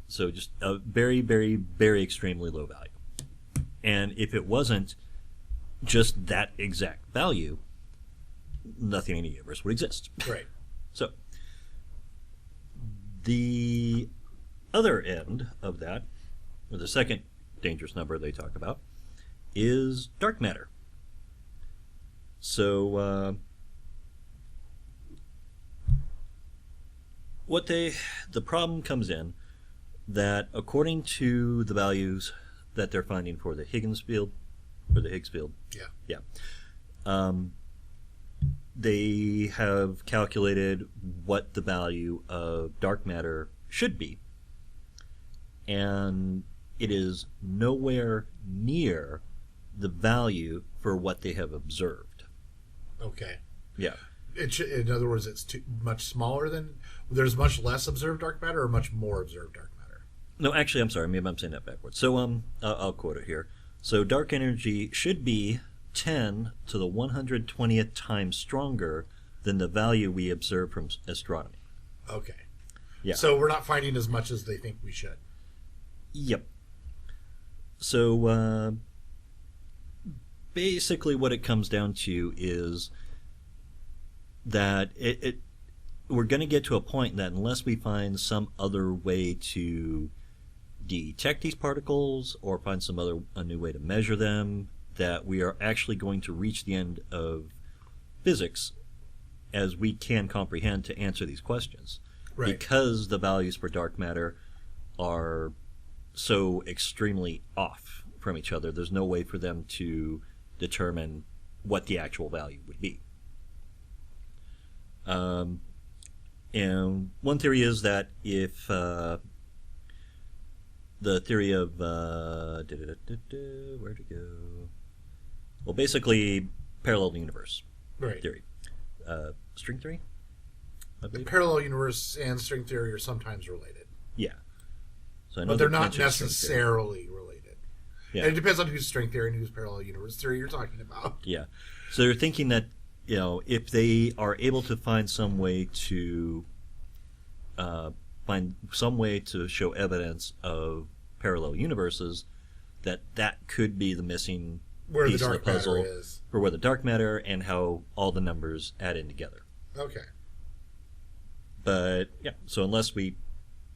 So just a very, very, very extremely low value. And if it wasn't just that exact value, nothing in the universe would exist. Right. So the other end of that, or the second dangerous number they talk about, is dark matter. So the problem comes in that according to the values that they're finding for the Higgs field, Yeah. They have calculated what the value of dark matter should be, and it is nowhere near the value for what they have observed. Okay. Yeah. In other words, it's much smaller than. There's much less observed dark matter, or much more observed dark matter. No, actually, I'm sorry. Maybe I'm saying that backwards. So, I'll quote it here. So, dark energy should be 10 to the 120th time stronger than the value we observe from astronomy. Okay. Yeah. So we're not finding as much as they think we should. Yep. So, basically, what it comes down to is that we're going to get to a point that unless we find some other way to detect these particles or find a new way to measure them, that we are actually going to reach the end of physics as we can comprehend to answer these questions. Right. Because the values for dark matter are so extremely off from each other, there's no way for them to determine what the actual value would be. And one theory is that if the theory of where'd it go? Well, basically, parallel universe Right. theory, string theory, I The believe. parallel universe and string theory are sometimes related, Yeah. So I know but they're they not mentioned string theory. necessarily related. Yeah. And it depends on whose string theory and whose parallel universe theory you're talking about. Yeah. So they're thinking that, if they are able to find some way to show evidence of parallel universes, that could be the missing Where the piece of the dark matter puzzle is. for where the dark matter and how all the numbers add in together. Okay. But yeah, so unless we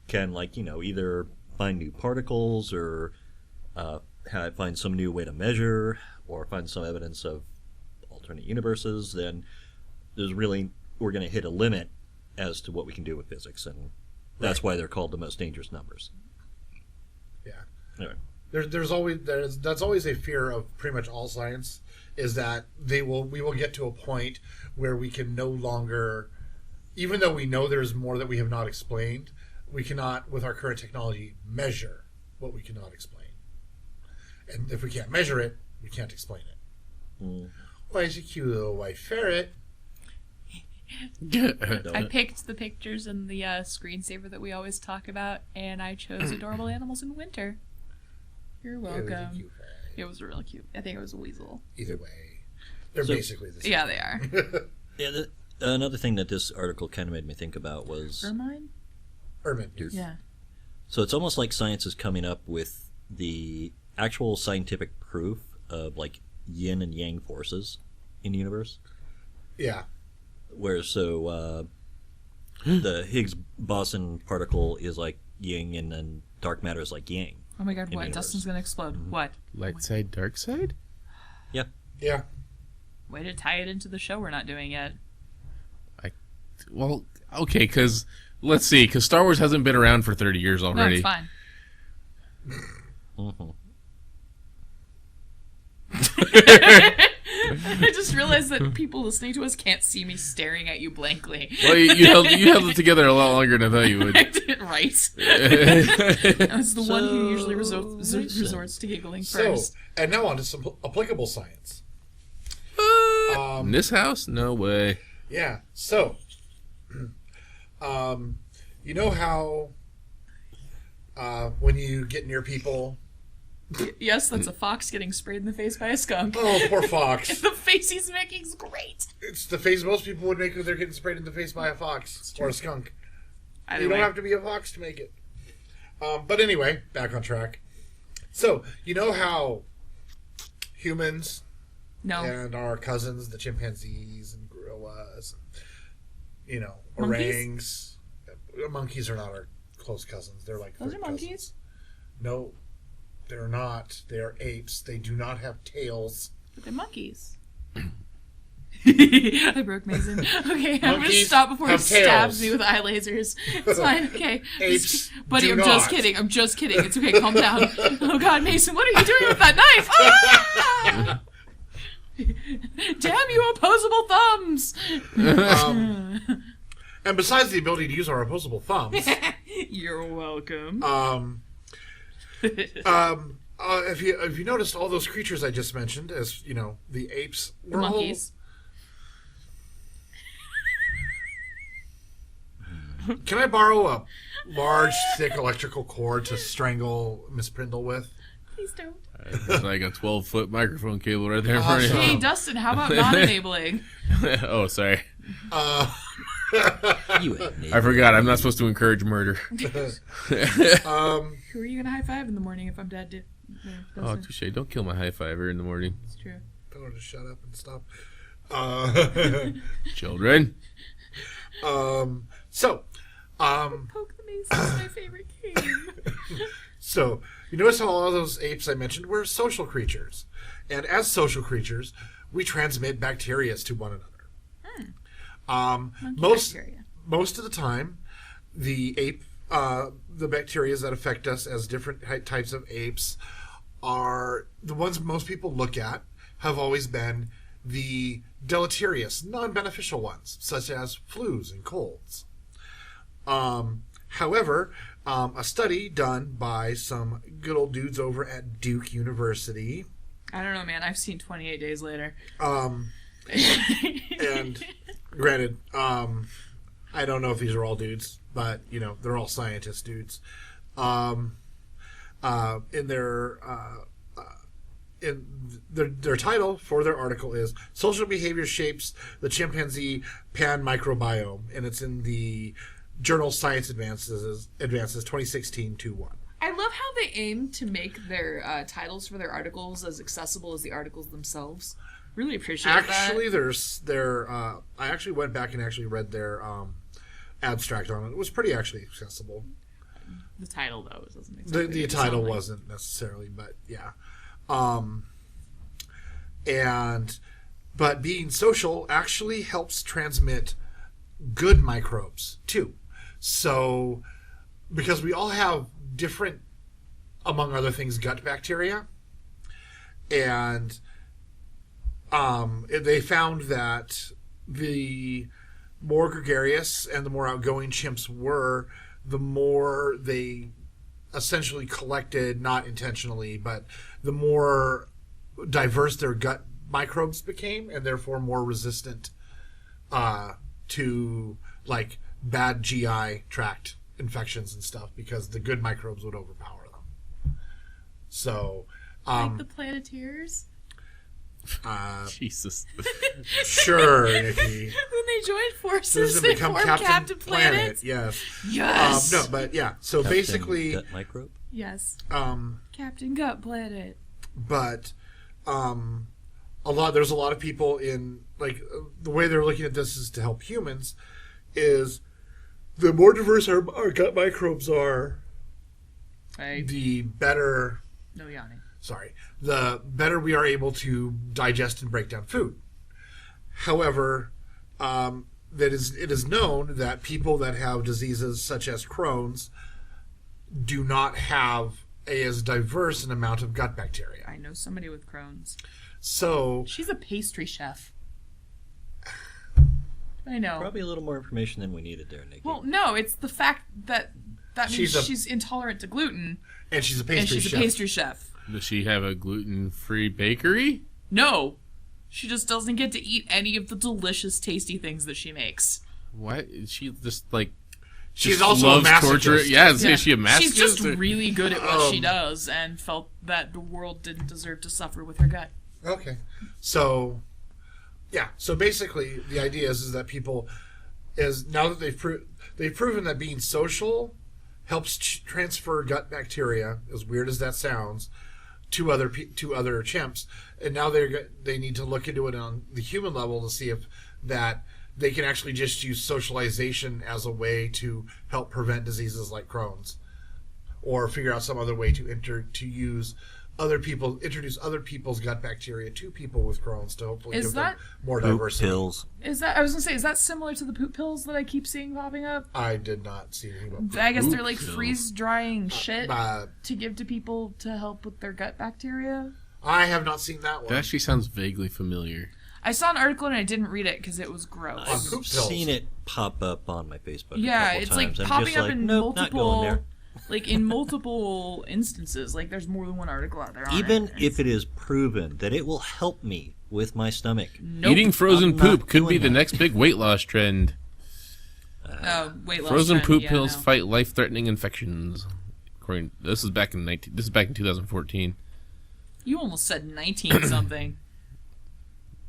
can either find new particles or find some new way to measure or find some evidence of alternate universes, then we're going to hit a limit as to what we can do with physics, and that's Right. why they're called the most dangerous numbers. Yeah. Anyway. That's always a fear of pretty much all science, is that we will get to a point where we can no longer, even though we know there's more that we have not explained, we cannot, with our current technology, measure what we cannot explain. And if we can't measure it, we can't explain it. Mm. Why is a cute little white ferret? I picked the pictures in the screensaver that we always talk about, and I chose adorable animals in winter. You're It was a welcome. cute ferret. It was really cute. I think it was a weasel. Either way, they're So- basically the same. Yeah, they are. Yeah, another thing that this article kind of made me think about was, Ermine? Ermine. Yeah. so it's almost like science is coming up with the actual scientific proof of yin and yang forces in the universe. Yeah. Where the Higgs boson particle is like yin, and then dark matter is like yang. Oh my god, In what? universe. Dustin's gonna explode. What? Light side, dark side? Yeah. Yeah. Way to tie it into the show we're not doing yet. Well, okay, because let's see, because Star Wars hasn't been around for 30 years No, already. it's fine. Mm-hmm. I just realized that people listening to us can't see me staring at you blankly. Well, you held it together a lot longer than I thought you would. Right. I was the one who usually So, resorts to giggling So, first. and now on to some applicable science. In this house? No way. Yeah. So, you know how when you get near people, Yes, that's a fox getting sprayed in the face by a skunk. oh, poor fox. The face he's making is great. It's the face most people would make if they're getting sprayed in the face by a fox or a skunk. Either You don't way. have to be a fox to make it. But anyway, back on track. So, you know how humans No. and our cousins, the chimpanzees and gorillas, and, Monkeys? orangs. Monkeys are not our close cousins. They're like Those third are monkeys. cousins. No, they're not. They are apes. They do not have tails. But they're monkeys. I broke Mason. Okay, I'm gonna Monkeys stop before he have stabs tails. me with eye lasers. It's fine. Okay. Apes Buddy, do I'm just not. kidding. I'm just kidding. It's okay. Calm down. Oh God, Mason, what are you doing with that knife? Ah! Damn you, opposable thumbs! And besides the ability to use our opposable thumbs, You're welcome. if you noticed all those creatures I just mentioned, as you know, the apes, The were all- monkeys. Can I borrow a large, thick electrical cord to strangle Miss Prindle with? Please don't. There's like a 12-foot microphone cable right there in front of Awesome. Hey, you. Dustin, how about not enabling? Oh, sorry. You ain't I forgot. I'm not supposed to encourage murder. Who are you gonna high five in the morning if I'm dead? Oh, Dustin. touche. Don't kill my high fiver in the morning. It's true. Tell her to shut up and stop. Children. So, Poke the Mason is my favorite game. So, you notice how all those apes I mentioned were social creatures. And as social creatures, we transmit bacteria to one another. Most Bacteria. most of the time, the bacteria that affect us as different types of apes are the ones most people look at have always been the deleterious, non-beneficial ones, such as flus and colds. However, a study done by some good old dudes over at Duke University, I don't know, man. I've seen 28 Days Later. and granted, I don't know if these are all dudes, but they're all scientist dudes. Their title for their article is "Social Behavior Shapes the Chimpanzee Pan Microbiome," and it's in the journal Science Advances 2016-1. I love how they aim to make their titles for their articles as accessible as the articles themselves. Really appreciate Actually, that. I actually went back and actually read their abstract on it. It was pretty actually accessible. The title, though, doesn't The exactly make it title sound like- wasn't necessarily, but yeah. But being social actually helps transmit good microbes too. So, because we all have different, among other things, gut bacteria, and they found that the more gregarious and the more outgoing chimps were, the more they essentially collected, not intentionally, but the more diverse their gut microbes became, and therefore more resistant to like bad GI tract infections and stuff, because the good microbes would overpower them. So, Like the Planeteers? Jesus. sure, Nikki. When they joined forces, Doesn't they become formed Captain Planet. Yes. Yes! No, but yeah. So Captain basically, Gut microbe. Yes. um, Captain Gut Planet. but there's a lot of people in the way they're looking at this is to help humans is the more diverse our gut microbes are, the better No yawning. the better we are able to digest and break down food. However, it is known that people that have diseases such as Crohn's do not have as diverse an amount of gut bacteria. I know somebody with Crohn's. So, She's a pastry chef. I know. Probably a little more information than we needed there, Nikki. Well, no, it's the fact that means She's a- she's intolerant to gluten, and she's a and pastry she's chef. a pastry chef. Does she have a gluten-free bakery? No, She just doesn't get to eat any of the delicious, tasty things that she makes. Why? She just, like... She's just also loves a torture. masochist. Yeah, is she a masochist? She's just or- really good at what she does and felt that the world didn't deserve to suffer with her gut. Okay. So, yeah. So basically, the idea is that people is now that they've proven that being social helps transfer gut bacteria, as weird as that sounds, to other chimps, and now they need to look into it on the human level to see if that they can actually just use socialization as a way to help prevent diseases like Crohn's, or figure out some other way to introduce other people's gut bacteria to people with Crohn's to hopefully give them more Poop diversity. pills. Is that similar to the poop pills that I keep seeing popping up? I did not see any about I guess Poop they're like pills. freeze-drying shit Uh, to give to people to help with their gut bacteria. I have not seen that That one. actually sounds vaguely familiar. I saw an article and I didn't read it because it was gross. On I've poop pills. seen it pop up on my Facebook. Yeah, a couple it's times. like I'm popping just up like, in nope, not going multiple, there. like in multiple instances. Like there's more than one article out there. On Even it. if it is proven that it will help me with my stomach. Nope. Eating frozen I'm not poop could be doing the that. next big weight loss trend. Weight loss Frozen trend, poop yeah, pills no. fight life-threatening infections. This is back in 2014. You almost said 19 something.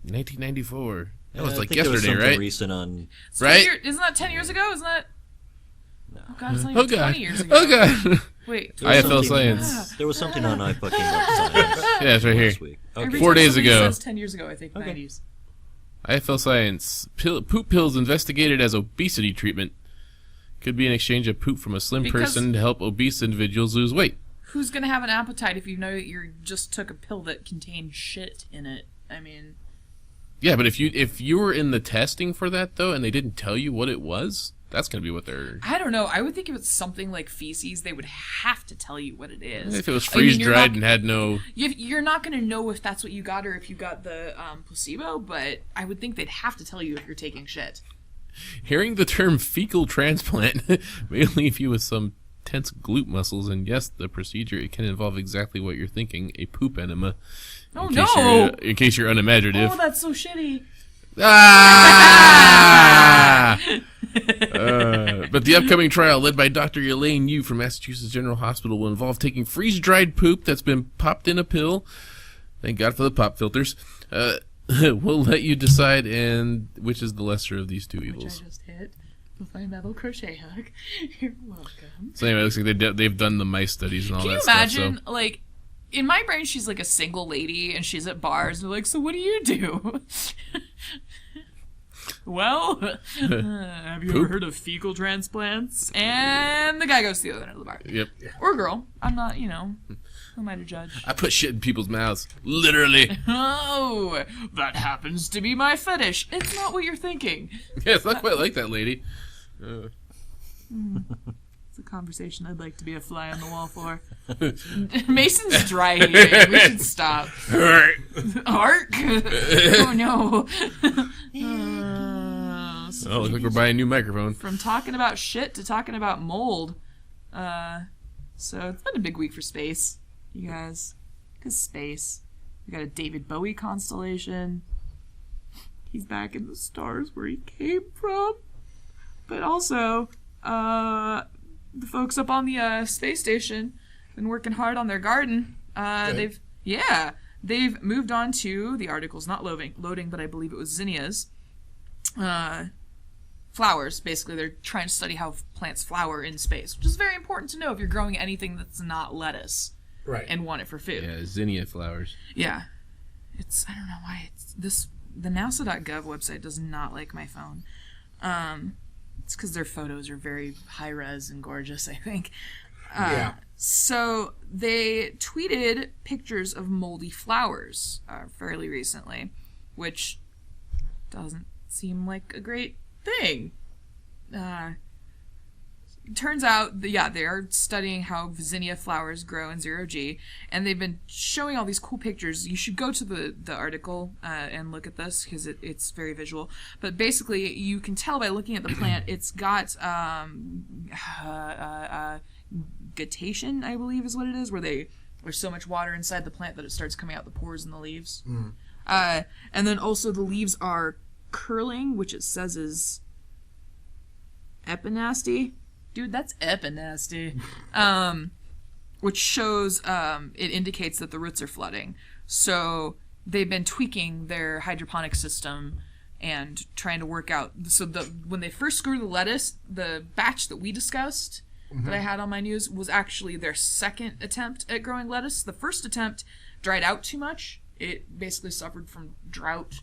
1994. That was I like think there was yesterday, something right? recent on. It's Right? 10 years- isn't that 10 years ago? Isn't that? No. Oh god, it's not Oh even god. 20 years ago. Oh god. Wait. There was IFL something- Science. There was something on I fucking love science. Yeah, it's right here. last week. Okay. Every 4 time days somebody ago. Says 10 years ago, I think Okay. 90s. IFL Science. Poop pills investigated as obesity treatment. Could be an exchange of poop from a slim Because- person to help obese individuals lose weight. Who's gonna have an appetite if you know that you just took a pill that contained shit in it? I mean, Yeah, but if you were in the testing for that though, and they didn't tell you what it was, that's gonna be what they're. I don't know. I would think if it's something like feces, they would have to tell you what it is. If it was I mean, freeze you're dried not- and had no. You're not going to know if that's what you got or if you got the placebo, but I would think they'd have to tell you if you're taking shit. Hearing the term fecal transplant may leave you with some tense glute muscles, and yes, the procedure it can involve exactly what you're thinking: a poop enema. Oh In case no! you're, in case you're unimaginative. Oh, that's so shitty. Ah! But the upcoming trial, led by Dr. Elaine Yu from Massachusetts General Hospital, will involve taking freeze-dried poop that's been popped in a pill. Thank God for the pop filters. We'll let you decide, and which is the lesser of these two Which I evils. just hit with my metal crochet hook. You're welcome. So anyway, it looks like they've done the mice studies and all Can you that stuff. imagine, like, in my brain, she's like a single lady, and she's at bars, and they're like, so what do you do? Well, have you ever Poop. heard of fecal transplants? And the guy goes to the other end of the bar. Yep. Or girl. I'm not, who am I to judge? I put shit in people's mouths. Literally. Oh, that happens to be my fetish. It's not what you're thinking. Yeah, it's not quite like that lady. It's a conversation I'd like to be a fly on the wall for. Mason's dry heaving. We should stop. Alright. Ark? Oh no. Oh, looks like we're buying a new microphone. From talking about shit to talking about mold. So it's been a big week for space, you guys. Because space. We got a David Bowie constellation. He's back in the stars where he came from. But also, the folks up on the space station been working hard on their garden. Good. They've moved on to, the article's not loading, but I believe it was zinnias. Flowers, basically. They're trying to study how plants flower in space, which is very important to know if you're growing anything that's not lettuce Right. and want it for food. Yeah, zinnia flowers. Yeah. I don't know why the NASA.gov website does not like my phone. It's because their photos are very high res and gorgeous, I think. Yeah. So they tweeted pictures of moldy flowers fairly recently, which doesn't seem like a great thing. Turns out, they are studying how zinnia flowers grow in 0G, and they've been showing all these cool pictures. You should go to the article and look at this, because it's very visual. But basically, you can tell by looking at the plant, it's got guttation, I believe is what it is, where there's so much water inside the plant that it starts coming out the pores in the leaves. And then also the leaves are curling, which it says is epinasty. Dude, that's epinasty. Which shows, it indicates that the roots are flooding. So they've been tweaking their hydroponic system and trying to work out. So when they first grew the lettuce, the batch that we discussed that I had on my news was actually their second attempt at growing lettuce. The first attempt dried out too much. It basically suffered from drought.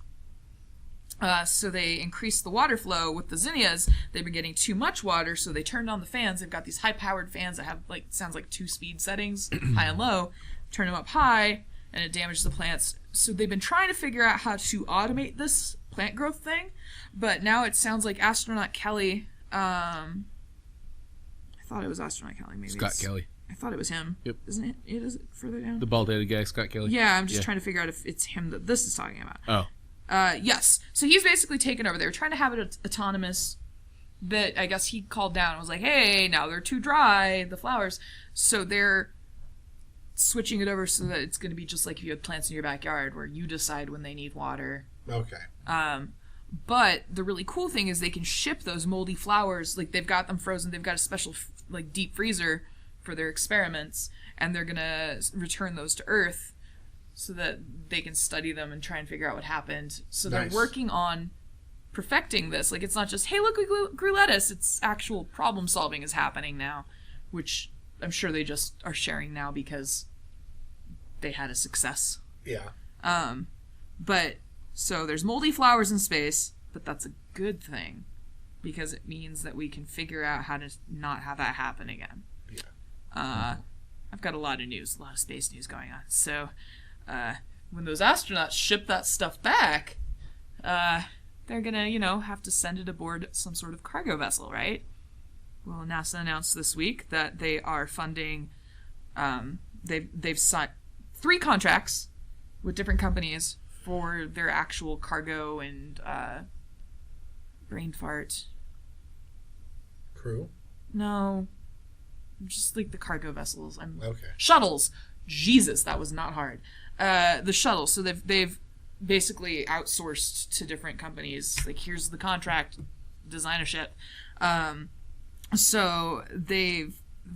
So they increased the water flow with the zinnias. They've been getting too much water, so they turned on the fans. They've got these high-powered fans that have, like, sounds like 2 speed settings, high and low. Turn them up high, and it damages the plants. So they've been trying to figure out how to automate this plant growth thing, but now it sounds like Astronaut Kelly, I thought it was Astronaut Kelly, maybe. Scott Kelly. I thought it was him. Yep. Isn't it? Is it further down? The bald-headed guy, Scott Kelly? Yeah, I'm just trying to figure out if it's him that this is talking about. Oh. Yes. So he's basically taken over. They were trying to have it autonomous, but I guess he called down and was like, hey, now they're too dry, the flowers. So they're switching it over so that it's going to be just like if you had plants in your backyard where you decide when they need water. Okay. But the really cool thing is they can ship those moldy flowers. Like, they've got them frozen. They've got a special, like, deep freezer for their experiments, and they're going to return those to Earth so that they can study them and try and figure out what happened. So they're Nice. working on perfecting this. Like, it's not just, hey, look, we grew lettuce. It's actual problem solving is happening now, which I'm sure they just are sharing now because they had a success. Yeah. But so there's moldy flowers in space, but that's a good thing because it means that we can figure out how to not have that happen again. Yeah. I've got a lot of news, a lot of space news going on. So when those astronauts ship that stuff back, they're gonna, have to send it aboard some sort of cargo vessel, right? Well, NASA announced this week that they are funding. They've signed 3 contracts with different companies for their actual cargo and brain fart. Crew. No, just like the cargo vessels. Okay. Shuttles. Jesus, that was not hard. The shuttles. So they've basically outsourced to different companies. Like, here's the contract, design a ship. So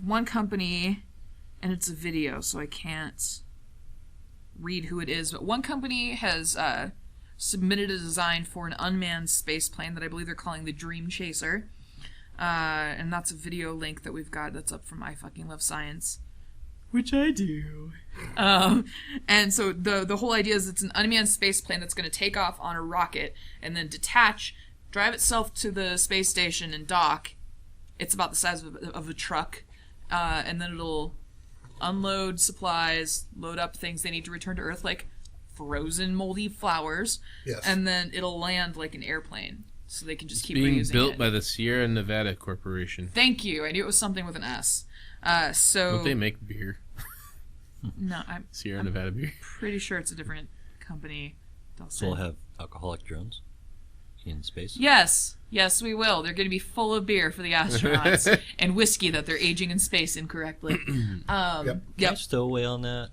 one company, and it's a video, so I can't read who it is, but one company has submitted a design for an unmanned space plane that I believe they're calling the Dream Chaser. And that's a video link that we've got that's up from I Fucking Love Science. Which I do. And so the whole idea is it's an unmanned space plane that's going to take off on a rocket and then detach, drive itself to the space station and dock. It's about the size of a truck. And then it'll unload supplies, load up things they need to return to Earth, like frozen moldy flowers. Yes. And then it'll land like an airplane. So they can just keep Being reusing built it. by the Sierra Nevada Corporation. Thank you. I knew it was something with an S. So Don't they make beer? no, I'm Sierra Nevada beer. pretty sure it's a different company. So we'll have alcoholic drones in space. Yes, we will. They're going to be full of beer for the astronauts and whiskey that they're aging in space incorrectly. Yep. Can Yep. I stowaway on that?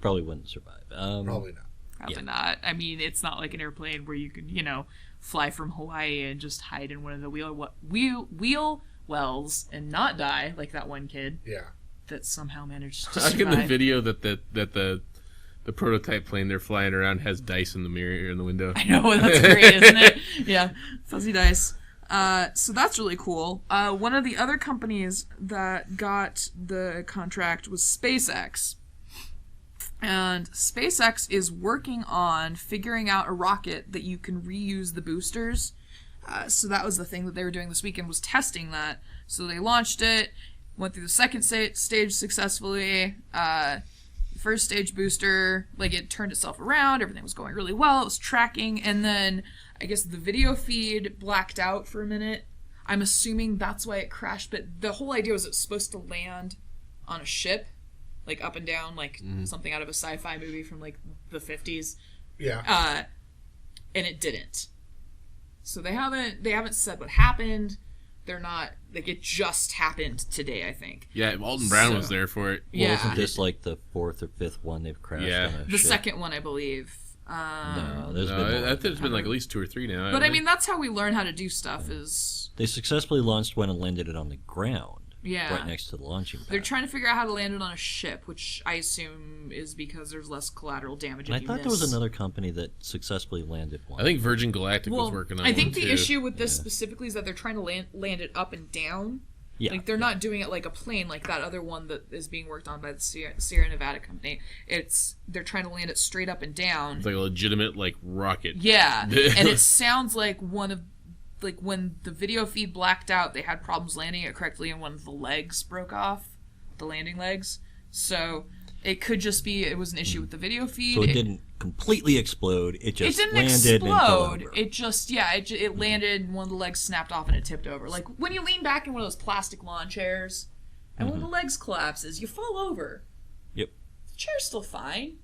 Probably wouldn't survive. Probably not. Probably not. I mean, it's not like an airplane where you can, fly from Hawaii and just hide in one of the wheel wells and not die like that one kid Yeah. that somehow managed to I like in the survive. video that the prototype plane they're flying around has dice in the mirror in the window. I know, that's great, isn't it? Yeah, fuzzy dice. So that's really cool. One of the other companies that got the contract was SpaceX. And SpaceX is working on figuring out a rocket that you can reuse the boosters. So that was the thing that they were doing this weekend, was testing that. So they launched it, went through the second stage successfully. First stage booster, like, it turned itself around, everything was going really well, it was tracking, and then I guess the video feed blacked out for a minute. I'm assuming that's why it crashed, but the whole idea was it's supposed to land on a ship, like up and down, like something out of a sci-fi movie from like the 50s. Yeah. And it didn't. So they haven't said what happened. they're not like it just happened today. I think. Yeah, Alton Brown was there for it. Well, Yeah. isn't this like the 4th or 5th one they've crashed Yeah. on a The ship? second one, I believe. No, there's been No, more. I think it's been like at least 2 or 3 now. But I mean, that's how we learn how to do stuff. Is They successfully launched one and landed it on the ground. Yeah. Right next to the launching pad. they're trying to figure out how to land it on a ship, which I assume is because there's less collateral damage. And I if you thought there was miss. another company that successfully landed one. I think Virgin Galactic was working on I think one, the too. issue with this specifically is that they're trying to land it up and down. Yeah. Like they're not doing it like a plane, like that other one that is being worked on by the Sierra Nevada company. They're trying to land it straight up and down. It's like a legitimate like rocket. Yeah, and it sounds like when the video feed blacked out, they had problems landing it correctly, and one of the legs broke off, the landing legs. So it could just be it was an issue with the video feed. So it didn't completely explode. It It just didn't landed and fell explode. over. It just it landed and one of the legs snapped off and it tipped over. Like when you lean back in one of those plastic lawn chairs and one of the legs collapses, you fall over. Yep. The chair's still fine.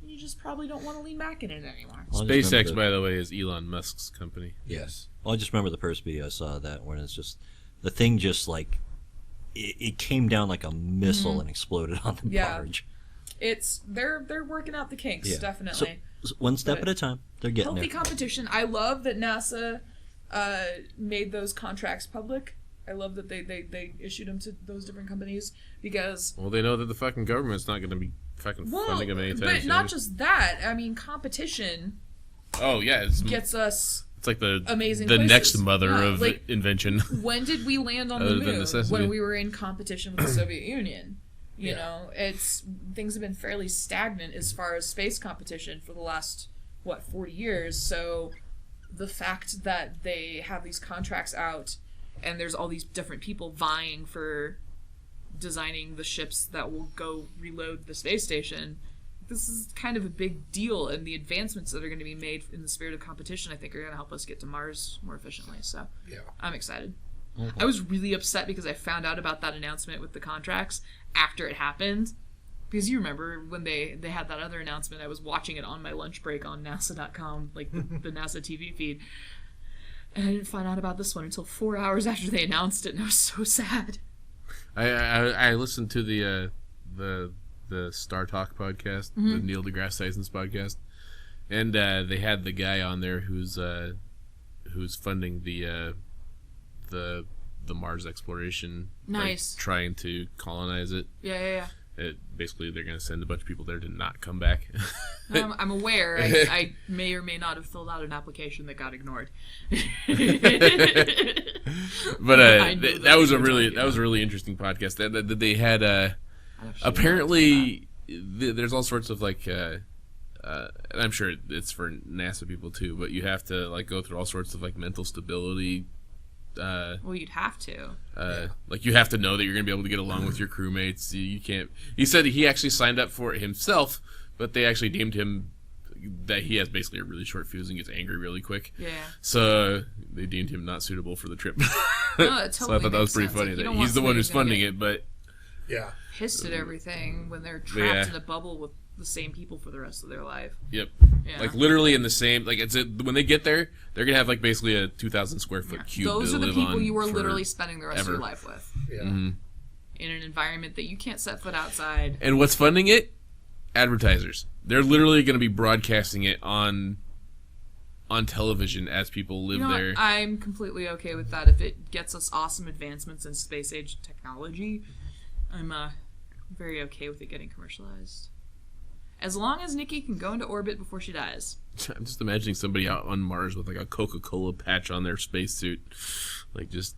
You just probably don't want to lean back in it anymore. Well, I just remember SpaceX, by the way, is Elon Musk's company. Yes. Well, I just remember the first video I saw of that when it's just the thing just like it came down like a missile and exploded on the Yeah. barge. It's they're working out the kinks, Yeah. definitely. So one step But at a time. They're getting Healthy there. competition. I love that NASA made those contracts public. I love that they issued them to those different companies because Well, they know that the fucking government's not going to be fucking funding them anytime but soon. not just that. I mean, competition Oh yeah, it's gets us. like the amazing the places. next mother Yeah, of like- invention. When did we land on the Other than moon? necessity. When we were in competition with the Soviet Union. You know, things have been fairly stagnant as far as space competition for the last 40 years. So the fact that they have these contracts out and there's all these different people vying for designing the ships that will go reload the space station, this is kind of a big deal, and the advancements that are going to be made in the spirit of competition I think are going to help us get to Mars more efficiently. So Yeah. I'm excited. I was really upset because I found out about that announcement with the contracts after it happened. Because you remember when they had that other announcement, I was watching it on my lunch break on NASA.com, like the NASA TV feed. And I didn't find out about this one until 4 hours after they announced it, and I was so sad. I listened to the Star Talk podcast, the Neil deGrasse Tyson's podcast, and they had the guy on there who's funding the Mars exploration. Nice. Like, trying to colonize it. Yeah. Basically, they're going to send a bunch of people there to not come back. I'm aware. I may or may not have filled out an application that got ignored. But I knew that was you a were really talking really interesting podcast. That they had apparently there's all sorts of like and I'm sure it's for NASA people too, but you have to like go through all sorts of like mental stability. Well, you'd have to. Like you have to know that you're gonna be able to get along with your crewmates. You can't. He said he actually signed up for it himself, but they actually deemed him that he has basically a really short fuse and gets angry really quick. Yeah. So they deemed him not suitable for the trip. No, that So I totally thought that was makes pretty sense. funny Like, you that don't he's want the one somebody who's who's gonna funding get it, but Yeah. pissed at everything when they're trapped Yeah. in a bubble with the same people for the rest of their life. yep. Yeah. Like literally in the same like when they get there, they're gonna have like basically a 2,000 square foot cube. Those to are the live people on you are for literally spending the rest of your ever. life with. Yeah. In an environment that you can't set foot outside. And what's funding it? Advertisers. They're literally going to be broadcasting it on television as people live You know what? there. I'm completely okay with that. If it gets us awesome advancements in space age technology, I'm very okay with it getting commercialized. As long as Nikki can go into orbit before she dies. I'm just imagining somebody out on Mars with like a Coca-Cola patch on their spacesuit, like just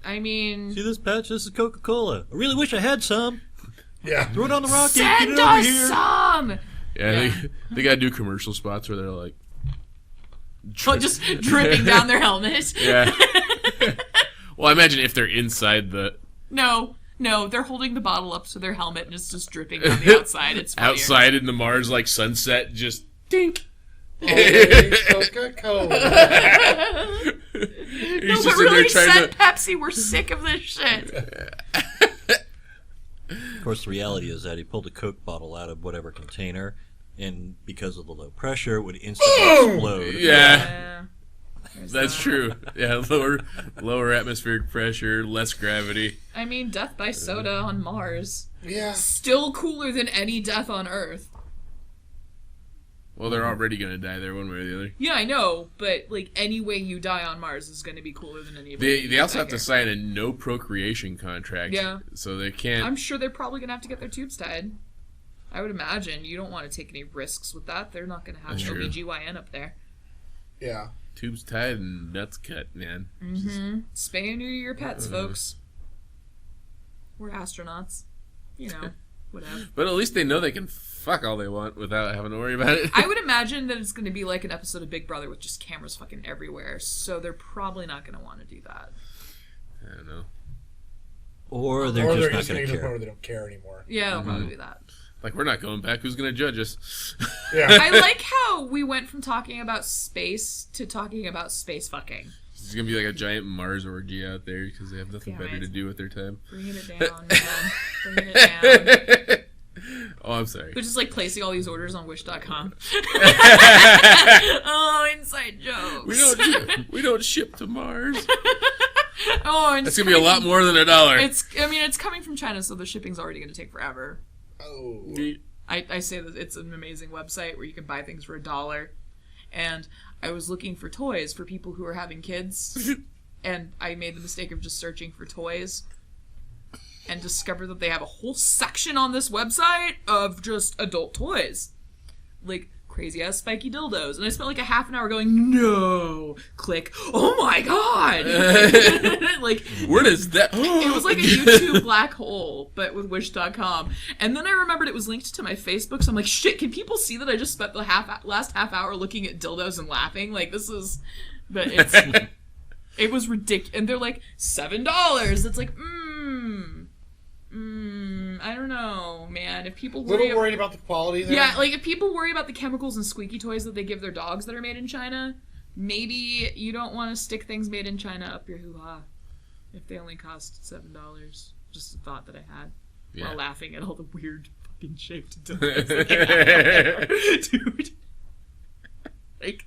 I mean, See this patch? This is Coca-Cola. I really wish I had some. Yeah. Throw it on the rocket. send Get it over us here. some! yeah. They gotta do commercial spots where they're like, Oh, just dripping down their helmet. yeah. Well, I imagine if they're inside the No, they're holding the bottle up to their helmet and it's just dripping down the outside. It's funnier. outside in the Mars like sunset, just dink. Coca-Cola. He's No, just but in there really trying said to. Pepsi, we're sick of this shit. Of course, the reality is that he pulled a Coke bottle out of whatever container, and because of the low pressure, it would instantly explode. Yeah. That's true. Yeah, lower atmospheric pressure, less gravity. I mean, death by soda on Mars. Yeah. Still cooler than any death on Earth. Well, they're already going to die there one way or the other. Yeah, I know, but like any way you die on Mars is going to be cooler than any. They also have to sign a no procreation contract. Yeah. So they can't. I'm sure they're probably going to have to get their tubes tied. I would imagine you don't want to take any risks with that. They're not going to have That's an true. OBGYN up there. Yeah. Tubes tied and nuts cut, man. Spay and neuter your pets, folks. We're astronauts. You know, whatever. But at least they know they can fuck all they want without having to worry about it. I would imagine that it's going to be like an episode of Big Brother with just cameras fucking everywhere, so they're probably not going to want to do that. I don't know. Or Or they're they're just just not going going to to get to the point care. where they don't care anymore. Yeah, they'll probably do that. Like, we're not going back. Who's going to judge us? Yeah. I like how we went from talking about space to talking about space fucking. It's going to be like a giant Mars orgy out there because they have nothing Damn better it. to do with their time. Bringing it down, man. Bringing it down. Oh, I'm sorry. They're just like placing all these orders on Wish.com. Oh, inside jokes. We don't ship to Mars. Oh, and It's going to be a lot more than $1. It's coming from China, so the shipping's already going to take forever. Oh. I say that it's an amazing website where you can buy things for $1. And I was looking for toys for people who are having kids. And I made the mistake of just searching for toys. And discovered that they have a whole section on this website of just adult toys. Like crazy ass spiky dildos. And I spent like a half an hour going, no. Click. Oh my god. Like, Where does that... it was like a YouTube black hole, but with Wish.com. And then I remembered it was linked to my Facebook, so I'm like, shit, can people see that I just spent the last half hour looking at dildos and laughing? Like, this is... But it's... It was ridiculous. And they're like, $7. It's like, I don't know, man. If people A little worry worried about the quality there. yeah, like if people worry about the chemicals and squeaky toys that they give their dogs that are made in China, maybe you don't want to stick things made in China up your hoo-ha. If they only cost $7. Just a thought that I had while laughing at all the weird fucking shaped dildos that they have there. Dude. Like,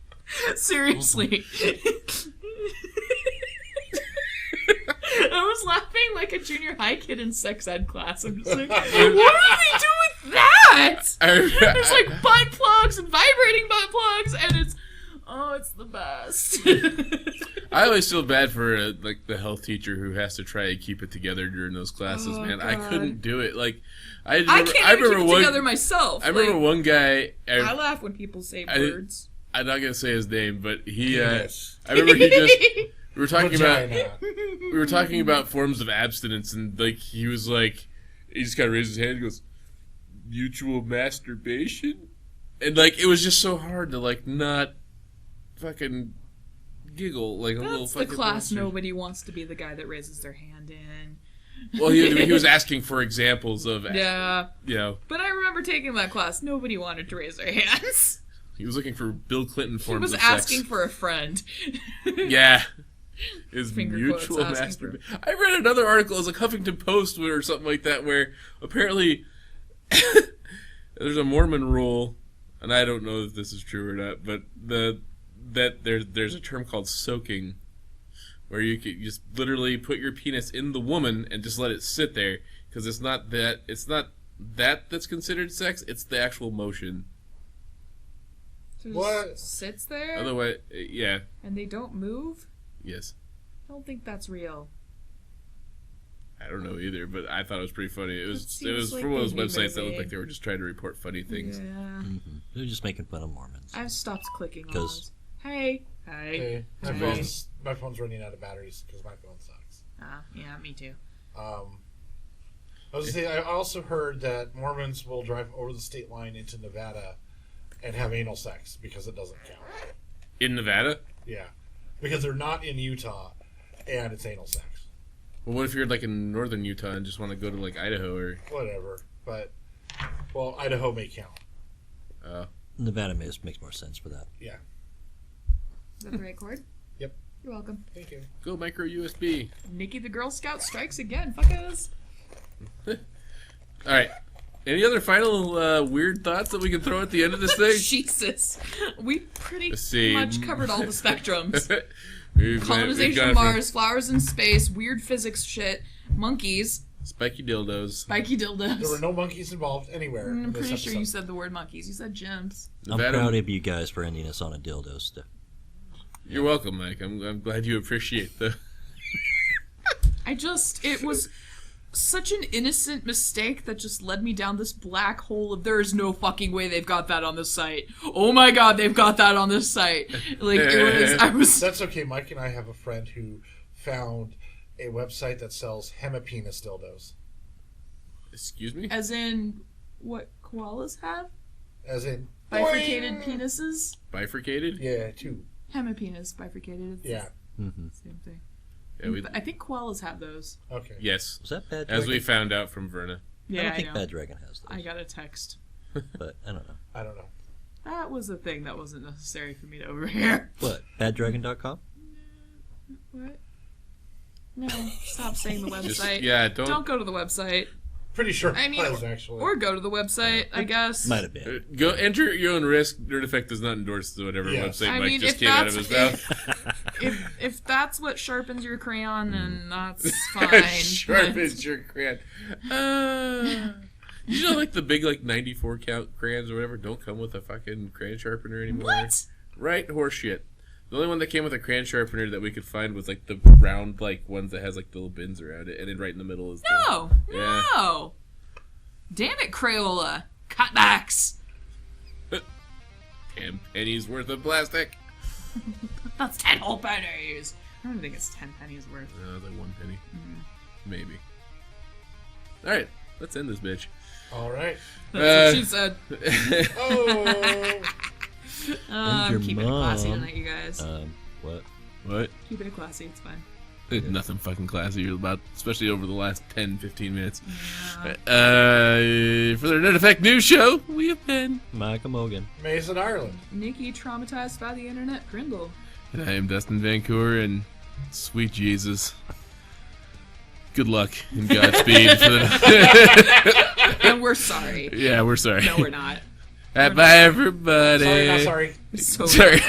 seriously. I was laughing like a junior high kid in sex ed class. I'm just like, what do they do with that? There's like butt plugs and vibrating butt plugs, and it's the best. I always feel bad for like the health teacher who has to try and keep it together during those classes, man. God. I couldn't do it. Like, I can't even keep it together myself. I remember one guy. I laugh when people say words. I'm not gonna say his name, but he. Yes. I remember he just. We were talking Vagina. about forms of abstinence, and like he was like, he just kind of raised his hand and goes, "Mutual masturbation," and like it was just so hard to like not fucking giggle like a little That's the fucking class monster. nobody wants to be the guy that raises their hand in. Well, he was asking for examples of Yeah. you know, But I remember taking that class. Nobody wanted to raise their hands. he was looking for Bill Clinton He forms was of asking sex. for a friend. Yeah. Is Finger mutual quotes, asking for- masturbation. I read another article, it was like Huffington Post or something like that, where apparently there's a Mormon rule, and I don't know if this is true or not, but there's a term called soaking, where you can just literally put your penis in the woman and just let it sit there, because it's not that's considered sex, it's the actual motion. So it What? just sits there Otherwise, yeah, and they don't move? yes. I don't think that's real. I don't know either, but I thought it was pretty funny. It was seems like from one of those they'd be websites that looked very like they were just trying to report funny things. Yeah. They're just making fun of Mormons. I've stopped clicking on 'Cause- those. Hey. Hey, my Hey. phone's running out of batteries because my phone sucks. Yeah, me too. I was gonna say, I also heard that Mormons will drive over the state line into Nevada and have anal sex because it doesn't count. In Nevada? Yeah, because they're not in Utah, and it's anal sex. Well, what if you're like in northern Utah and just want to go to like Idaho or? Whatever, but well, Idaho may count. Nevada makes more sense for that. Yeah. Is that the right chord? Yep. You're welcome. Thank you. Go micro USB. Nikki the Girl Scout strikes again. Fuck us. All right. Any other final weird thoughts that we can throw at the end of this thing? Jesus. We pretty Let's see. much covered all the spectrums. We've Colonization gone of from Mars, flowers in space, weird physics shit, monkeys, spiky dildos. spiky dildos. There were no monkeys involved anywhere. in I'm this pretty sure you episode. said the word monkeys. You said gems. I'm Nevada- proud of you guys for ending us on a dildo stuff. You're welcome, Mike. I'm glad you appreciate the. It was such an innocent mistake that just led me down this black hole of there is no fucking way they've got that on this site. Oh my god, they've got that on this site. Like, I was. That's okay. Mike and I have a friend who found a website that sells hemipenis dildos. Excuse me. As in, what koalas have? As in Bifurcated boing! penises? Bifurcated. Yeah, two. Hemipenis, bifurcated. It's Yeah. the same thing. Yeah, we, I think koalas have those. Okay. yes. Was that Bad As Dragon? we found out from Verna. Yeah, I don't think know. Bad Dragon has those. I got a text. But I don't know. I don't know. That was a thing that wasn't necessary for me to overhear. What? BadDragon.com? What? No, stop saying the Just website. yeah. Don't go to the website. Pretty sure I mean, it was actually. Or go to the website, I guess. Might have been. Go enter at your own risk. Nerd Effect does not endorse whatever Yes. website I Mike mean, just if came out of that's- his mouth. If that's what sharpens your crayon, then that's fine. Sharpens your crayon. You know, like the big 94 count crayons or whatever don't come with a fucking crayon sharpener anymore. What? Right? Horseshit. The only one that came with a crayon sharpener that we could find was the round ones that has the little bins around it, and then right in the middle is No, Yeah. no. Damn it, Crayola. Cutbacks. 10 pennies worth of plastic. That's 10 whole pennies. I don't think it's 10 pennies worth. No, it's 1 penny. Maybe. Alright, let's end this bitch. All right. That's what she said. Oh. I'm your keeping it classy mom. tonight, you guys. What? What? Keeping it classy, it's fine. There's nothing fucking classy about, especially over the last 10, 15 minutes. Yeah. For the Nerd Effect News Show, we have been. Micah Mogan. Mason, Ireland. Nikki, traumatized by the internet, Grindle. And I am Dustin Vancouver, and sweet Jesus. Good luck and Godspeed. For the And we're sorry. yeah, we're sorry. No, we're not. Bye, everybody. Sorry, not sorry. So Sorry.